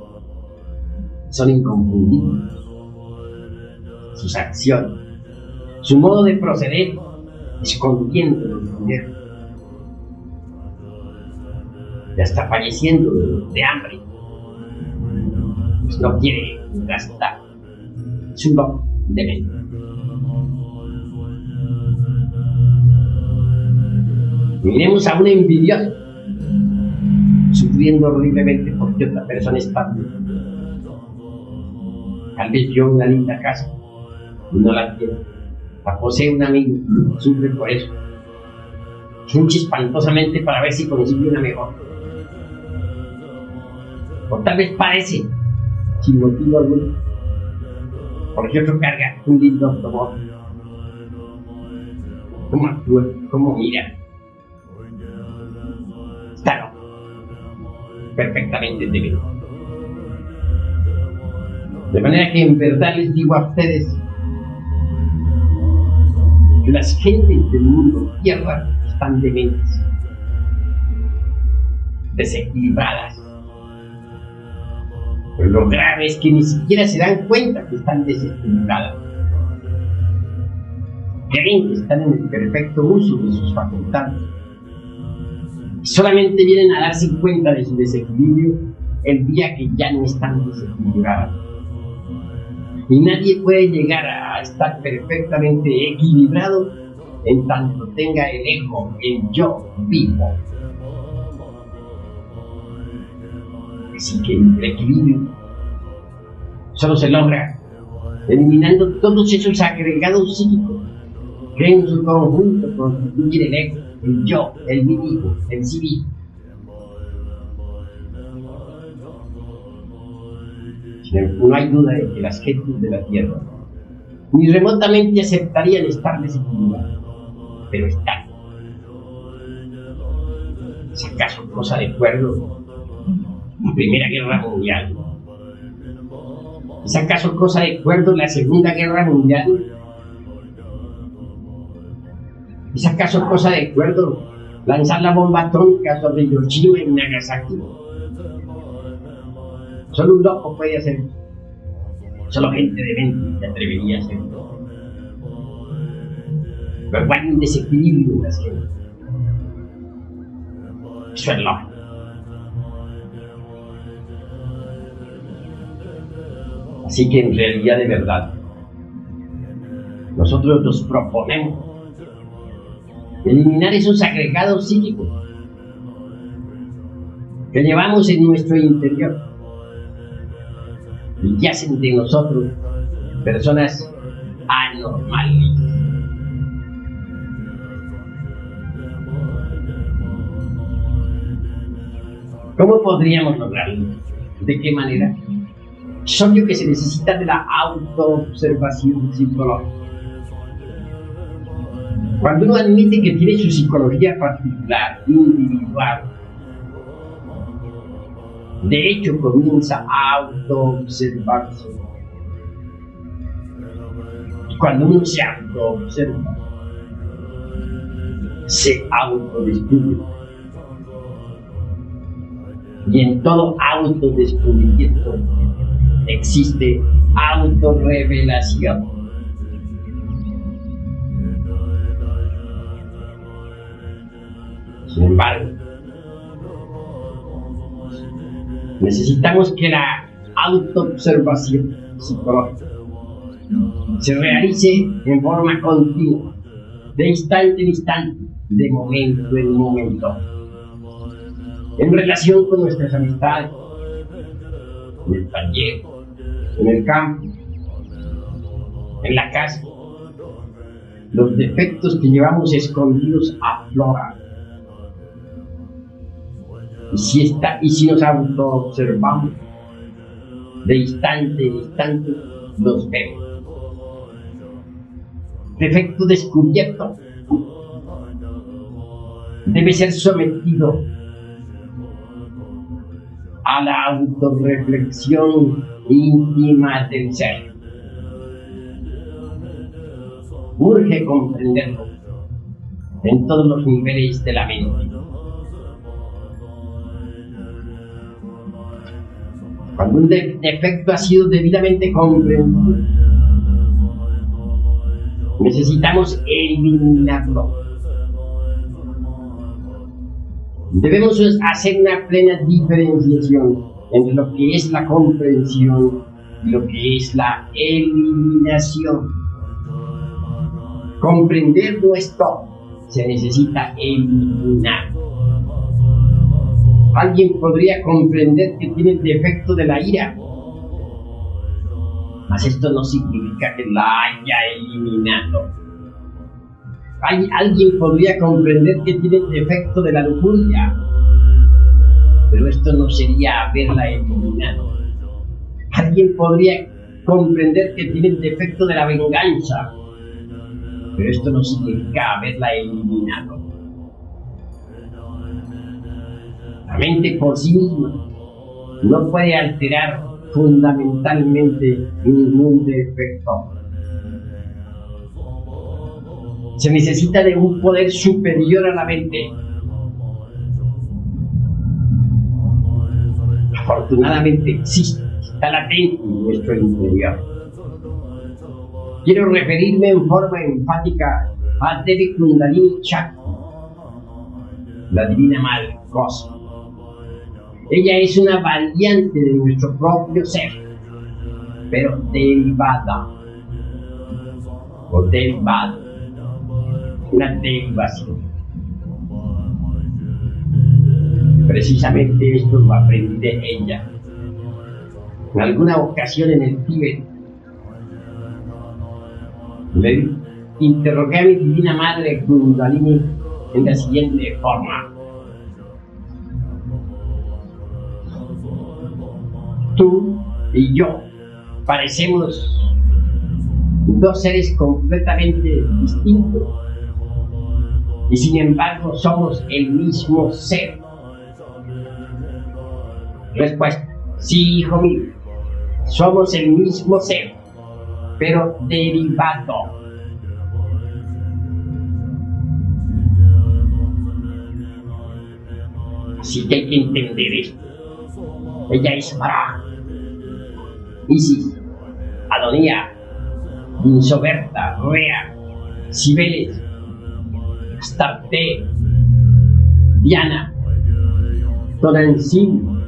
son inconfundibles. Sus acciones, su modo de proceder, escondiendo los dineros. Ya está falleciendo de hambre. Pues no quiere gastar. Es un loco demente. Miremos a un envidioso, sufriendo horriblemente porque otra persona está bien. Tal vez vio una linda casa y no la tiene. La posee un amigo, sufre por eso. Lucha espantosamente para ver si consigue una mejor. O tal vez parece, sin motivo alguno, porque otro carga un lindo automóvil. ¿Cómo actúa? ¿Cómo mira? Está loco. Perfectamente debido. De manera que en verdad les digo a ustedes que las gentes del mundo tierra están dementes, desequilibradas. Pero lo grave es que ni siquiera se dan cuenta que están desequilibradas. Creen que están en el perfecto uso de sus facultades. Solamente vienen a darse cuenta de su desequilibrio el día que ya no están desequilibradas. Y nadie puede llegar a estar perfectamente equilibrado en tanto tenga el ego, el yo vivo. Así que el equilibrio solo se logra eliminando todos esos agregados psíquicos que en su conjunto constituyen el ego, el yo, el mí mismo, el sí mismo. No hay duda de que las gentes de la Tierra ni remotamente aceptarían estar desequilibradas, pero están. ¿Es acaso cosa de acuerdo la Primera Guerra Mundial? ¿Es acaso cosa de acuerdo la Segunda Guerra Mundial? ¿Es acaso cosa de acuerdo lanzar la bomba atómica sobre Hiroshima y Nagasaki? Solo un loco puede hacerlo. Solo gente de mente se atrevería a hacerlo. Pero hay un desequilibrio en las gentes. Eso es lógico. Así que en realidad de verdad, nosotros nos proponemos eliminar esos agregados psíquicos que llevamos en nuestro interior y que hacen de nosotros personas anormales. ¿Cómo podríamos lograrlo? ¿De qué manera? Es obvio que se necesita de la autoobservación psicológica. Cuando uno admite que tiene su psicología particular, individual, de hecho comienza a autoobservarse. Cuando uno se autoobserva, se autodescubre. Y en todo autodescubrimiento existe autorrevelación. Sin embargo, necesitamos que la autoobservación psicológica se realice en forma continua, de instante en instante, de momento en momento, en relación con nuestras amistades, en el taller, en el campo, en la casa. Los defectos que llevamos escondidos afloran. Y si nos autoobservamos, de instante en instante los vemos. Defecto descubierto debe ser sometido a la autorreflexión íntima del ser. Urge comprenderlo en todos los niveles de la mente. Cuando un defecto ha sido debidamente comprendido, necesitamos eliminarlo. Debemos hacer una plena diferenciación entre lo que es la comprensión y lo que es la eliminación. Comprender no es todo, se necesita eliminar. Alguien podría comprender que tiene el defecto de la ira, mas esto no significa que la haya eliminado. Alguien podría comprender que tiene el defecto de la lujuria, pero esto no sería haberla eliminado. Alguien podría comprender que tiene el defecto de la venganza, pero esto no significa haberla eliminado. La mente por sí misma no puede alterar fundamentalmente ningún defecto. Se necesita de un poder superior a la mente. Afortunadamente existe, está latente en nuestro interior. Quiero referirme en forma enfática a Devi Kundalini Shakti, la divina madre cósmica. Ella es una variante de nuestro propio ser, pero derivada, o derivada, una derivación. Precisamente esto lo aprendí de ella. En alguna ocasión en el Tíbet, le interrogué a mi divina madre Kundalini en la siguiente forma: tú y yo parecemos dos seres completamente distintos y sin embargo somos el mismo ser. Respuesta: sí, hijo mío, somos el mismo ser, pero derivado. Así que hay que entender esto. Ella es Mara, Isis, Adonía, Insoberta, Rea, Cibeles, Astarte, Diana, Tonantzin,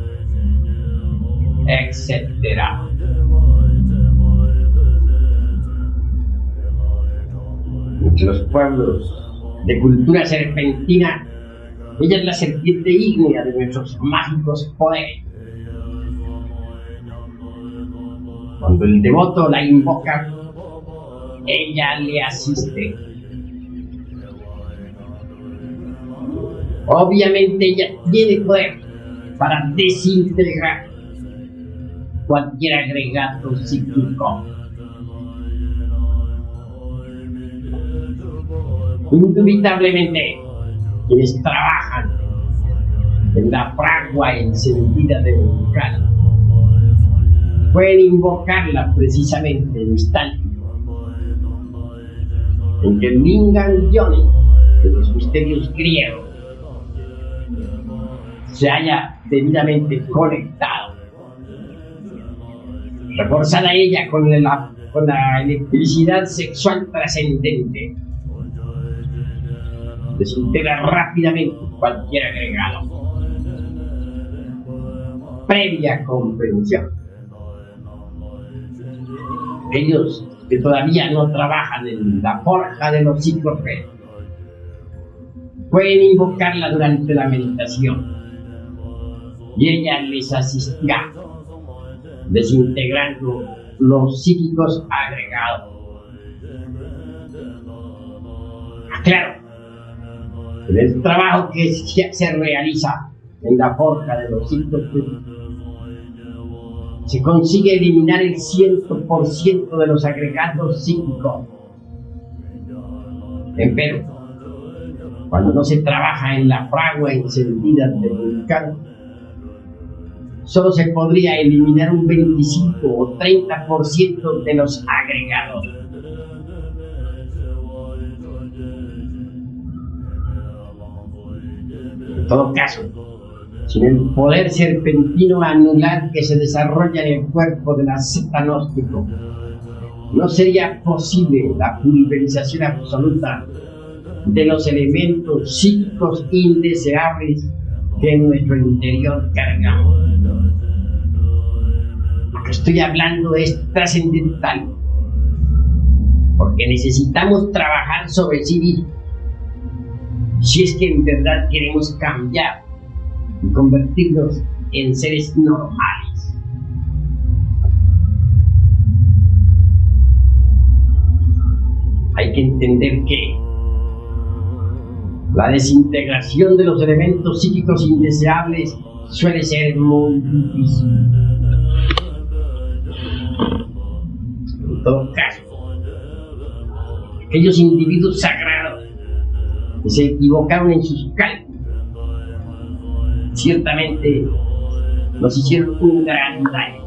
etc. Entre los pueblos de cultura serpentina, ella es la serpiente ígnea de nuestros mágicos poderes. Cuando el devoto la invoca, ella le asiste. Obviamente ella tiene poder para desintegrar cualquier agregado psíquico. Indubitablemente, quienes trabajan en la fragua encendida del volcán pueden invocarla precisamente en instante en que el Wingardium de los misterios griegos se haya debidamente conectado, reforzada ella con la electricidad sexual trascendente, desintegra rápidamente cualquier agregado. Previa comprensión. Ellos que todavía no trabajan en la forja de los ciclos red pueden invocarla durante la meditación y ella les asistirá desintegrando los psíquicos agregados. Claro, en el trabajo que se realiza en la forja de los ciclos se consigue eliminar el 100% de los agregados psíquicos. Empero, cuando no se trabaja en la fragua encendida del volcán, solo se podría eliminar un 25 o 30% de los agregados. En todo caso, sin el poder serpentino anular que se desarrolla en el cuerpo del asceta gnóstico, no sería posible la pulverización absoluta de los elementos psíquicos indeseables que en nuestro interior cargamos. Lo que estoy hablando es trascendental, porque necesitamos trabajar sobre sí mismos, si es que en verdad queremos cambiar y convertirnos en seres normales. Hay que entender que la desintegración de los elementos psíquicos indeseables suele ser muy difícil. En todo caso, aquellos individuos sagrados que se equivocaron en sus cálculos ciertamente nos hicieron un gran daño.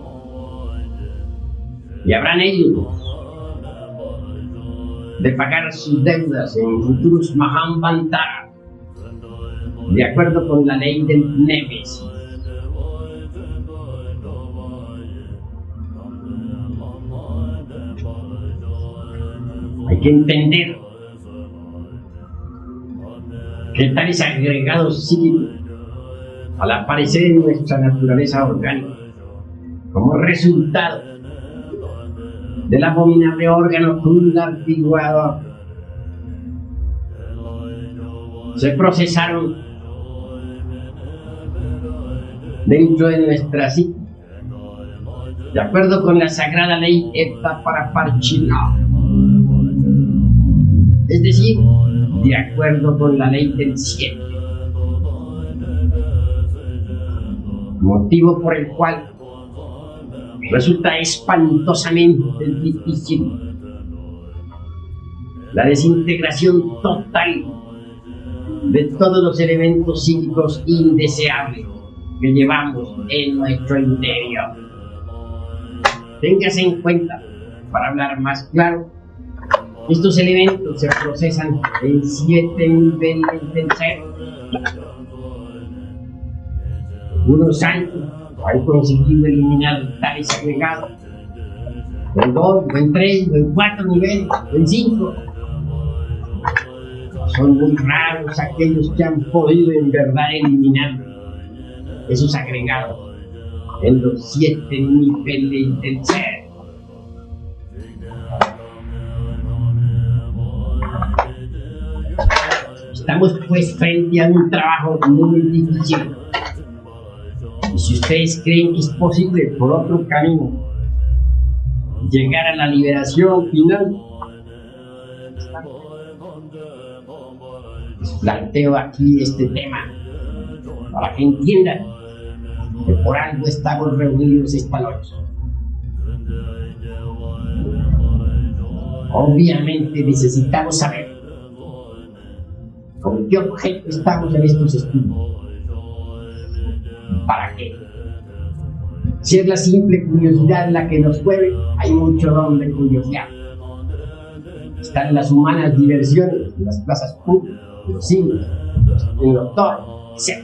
Y habrán ellos de pagar sus deudas en futuros Mahamvantara, de acuerdo con la ley del Némesis. Hay que entender que tales agregados psíquicos, al aparecer en nuestra naturaleza orgánica, como resultado del abominable órgano cundartiguador, se procesaron dentro de nuestra psique, de acuerdo con la sagrada ley Epta Paraparchina, es decir, de acuerdo con la ley del 7, motivo por el cual resulta espantosamente difícil la desintegración total de todos los elementos psíquicos indeseables que llevamos en nuestro interior. Téngase en cuenta, para hablar más claro, estos elementos se procesan en 7 niveles del ser. Algunos santos han conseguido eliminar tales agregados en 2, en 3, en 4 niveles, en 5. Son muy raros aquellos que han podido en verdad eliminar esos agregados en los 7 niveles del ser. Estamos pues frente a un trabajo muy difícil. Y si ustedes creen que es posible por otro camino llegar a la liberación final, les planteo aquí este tema para que entiendan que por algo estamos reunidos esta noche. Obviamente necesitamos saber con qué objeto estamos en estos estudios. ¿Para qué? Si es la simple curiosidad la que nos mueve, hay mucho donde curiosidad. están las humanas diversiones, en las plazas públicas, en los cines, en los toros, etc.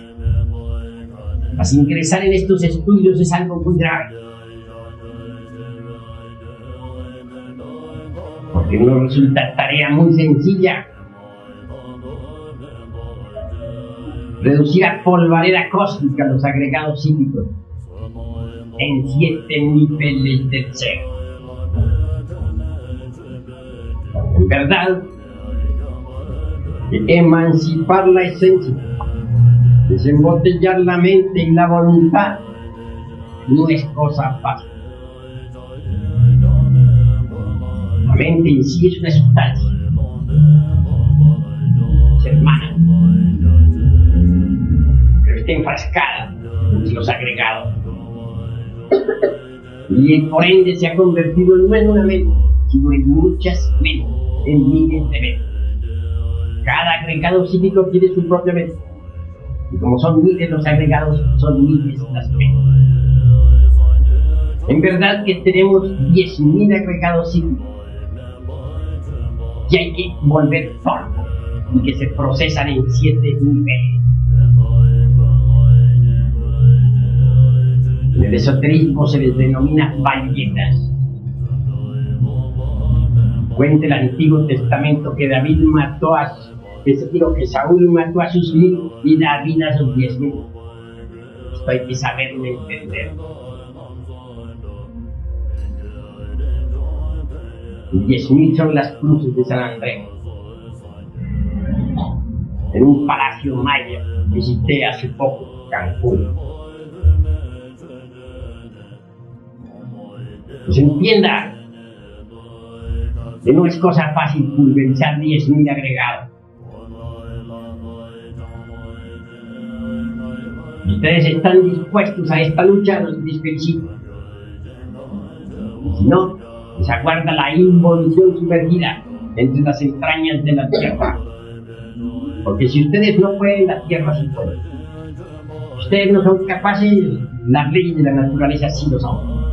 Mas ingresar en estos estudios es algo muy grave, porque no resulta tarea muy sencilla reducir a polvareda cósmica los agregados psíquicos en 7 niveles del ser. En verdad, emancipar la esencia, desembotellar la mente y la voluntad no es cosa fácil. La mente en sí es una sustancia, es hermana, pero está enfrascada en los agregados y por ende se ha convertido no en una mente, sino en muchas mentes, en miles de mentes. Cada agregado psíquico tiene su propia mente, y como son miles los agregados, son miles las mentes. En verdad que tenemos 10.000 agregados psíquicos que hay que volver forma y que se procesan en 7 niveles. En el esoterismo se les denomina bayetas. Cuenta el Antiguo Testamento que que Saúl mató a sus 1000 y David a sus 10.000. Esto hay que saberlo entender. 10.000 son las cruces de San Andrés. En un palacio maya visité hace poco Cancún. Pues entienda que no es cosa fácil pulverizar 10.000 agregados. Si ustedes están dispuestos a esta lucha, los felicito. Si no, les aguarda la involución sumergida entre las entrañas de la tierra. Porque si ustedes no pueden, la tierra sí puede. Si ustedes no son capaces, las leyes de la naturaleza sí lo son.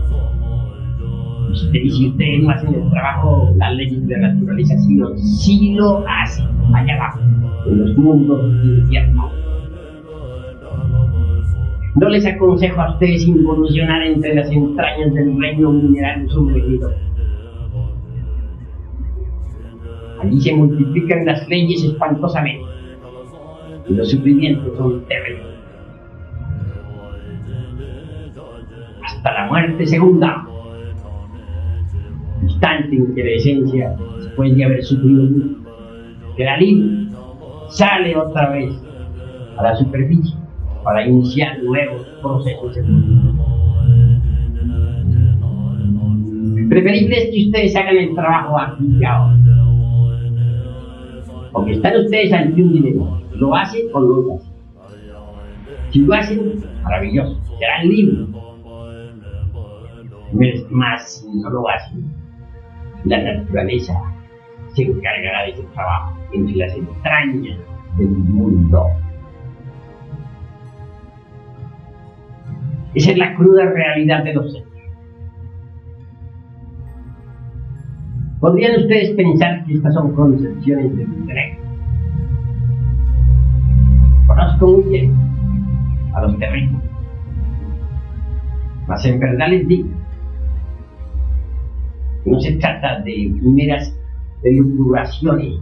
Y si ustedes no hacen el trabajo, las leyes de la naturaleza sí lo hacen, allá abajo, en los mundos del infierno. No les aconsejo a ustedes involucionar entre las entrañas del reino mineral sumergido. Allí se multiplican las leyes espantosamente y los sufrimientos son terribles. Hasta la muerte segunda, instante en que la esencia, después de haber sufrido mucho, queda libre, sale otra vez a la superficie para iniciar nuevos procesos evolutivos. Preferible es que ustedes hagan el trabajo aquí y ahora. Porque están ustedes ante un dilema, lo hacen o no lo hacen. Si lo hacen, maravilloso, serán libres. Más si no lo hacen, la naturaleza se encargará de ese trabajo entre las entrañas del mundo. Esa es la cruda realidad de los hechos. ¿Podrían ustedes pensar que estas son concepciones del intelecto? Conozco muy bien a los terrícolas, mas en verdad les digo, no se trata de primeras elucubraciones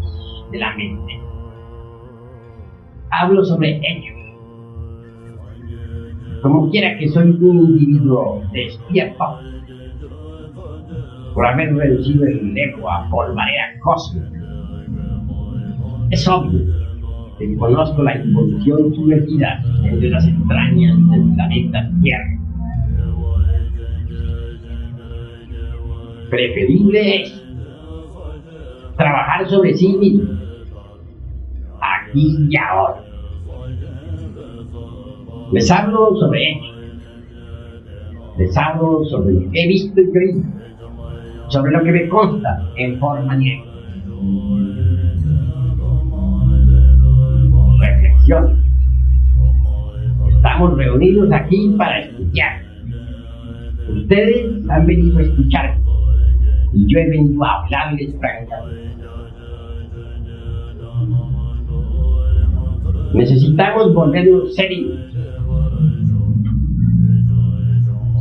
de la mente. Hablo sobre hechos. Como quiera que soy un individuo despierto, por haber reducido el ego a polvareda cósmica, es obvio que conozco la involución sumergida entre las entrañas del planeta Tierra. Preferible es trabajar sobre sí mismo, aquí y ahora. Les hablo sobre hechos, les hablo sobre lo que he visto y oído, sobre lo que me consta en forma directa. Reflexión. Estamos reunidos aquí para estudiar. Ustedes han venido a escuchar, Y yo he venido a hablarles francamente. Necesitamos volvernos serios,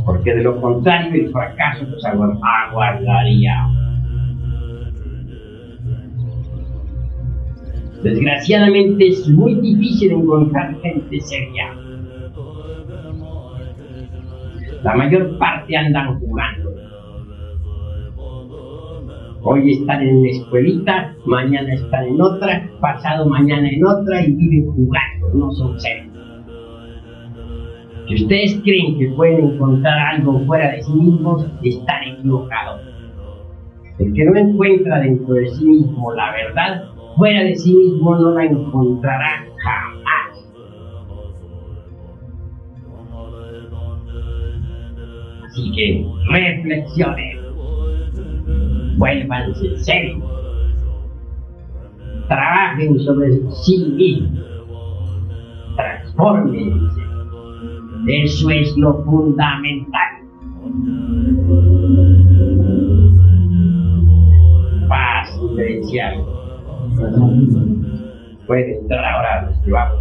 porque de lo contrario el fracaso nos aguardaría. Desgraciadamente es muy difícil encontrar gente seria. La mayor parte andan jugando. Hoy están en una escuelita, mañana están en otra, pasado mañana en otra y viven jugando, no son serios. Si ustedes creen que pueden encontrar algo fuera de sí mismos, están equivocados. El que no encuentra dentro de sí mismo la verdad, fuera de sí mismo no la encontrará jamás. Así que reflexionen, vuélvanse serios, trabajen sobre sí mismos, transfórmense. Eso es lo fundamental. Paz diferencial. Puede entrar ahora a los que vamos.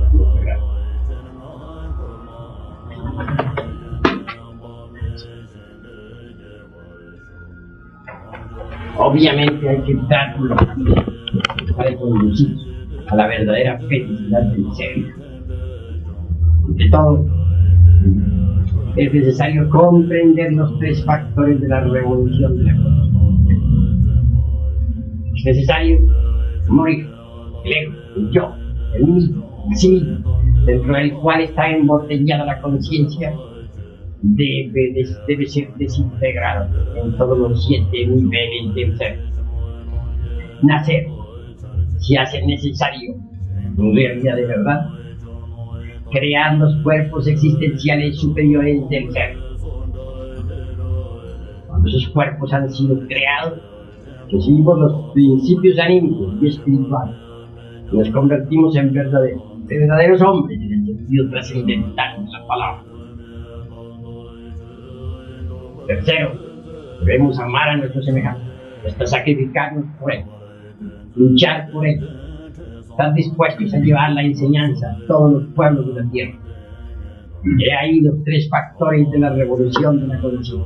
Obviamente hay que dar por los caminos para conducir a la verdadera felicidad del ser. De todo, es necesario comprender los tres factores de la revolución de la conciencia. Es necesario morir, el ego, el yo, el mismo, el sí mismo, dentro del cual está embotellada la conciencia, debe ser desintegrado en todos los 7 niveles del ser. Nacer se hace necesario, en realidad de verdad, crear los cuerpos existenciales superiores del ser. Cuando esos cuerpos han sido creados, recibimos los principios anímicos y espirituales y nos convertimos en verdaderos hombres en el sentido trascendental de la palabra. Tercero, debemos amar a nuestros semejantes, hasta sacrificarnos por ellos, luchar por ellos, estar dispuestos a llevar la enseñanza a todos los pueblos de la tierra. He ahí los tres factores de la revolución de la conciencia.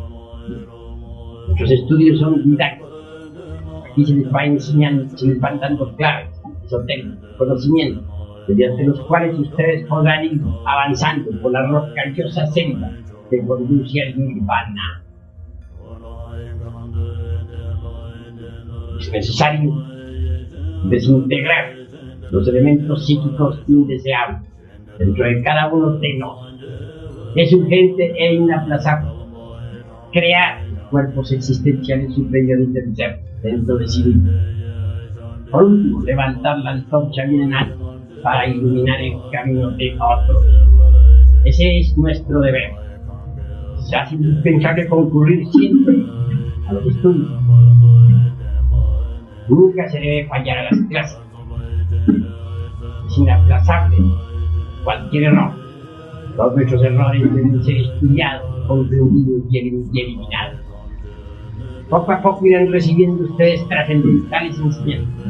Nuestros estudios son didácticos. Aquí se les va enseñando, se les van dando claves, esotéricos, conocimientos, mediante los cuales ustedes podrán ir avanzando por la rocallosa senda que conduce al nirvana. Es necesario desintegrar los elementos psíquicos indeseables dentro de cada uno de nosotros. Es urgente e inaplazable crear cuerpos existenciales superiores del ser dentro de sí mismo. Por último, levantar la antorcha bien en alto para iluminar el camino de otros. Ese es nuestro deber. Se hace indispensable concurrir siempre a los estudios. Nunca se debe fallar a las clases. Es inaplazable cualquier error. Todos nuestros errores deben ser estudiados, comprendidos y eliminados. Poco a poco irán recibiendo ustedes trascendentales enseñanzas.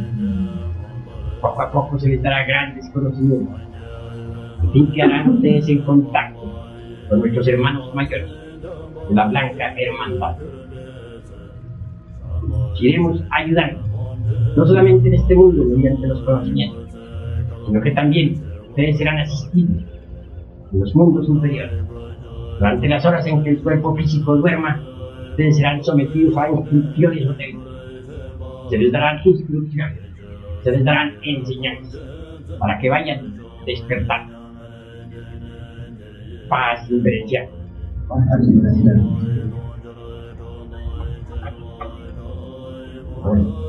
Poco a poco se les dará grandes conocimientos. En fin, que harán ustedes en contacto con nuestros hermanos mayores de la Blanca Hermandad. Iremos ayudando, no solamente en este mundo mediante los conocimientos, sino que también ustedes serán asistidos en los mundos superiores. Durante las horas en que el cuerpo físico duerma, ustedes serán sometidos a instrucciones esotéricas. Se les darán instrucciones, se les darán enseñanzas para que vayan despertando. Paz diferencial. Bueno.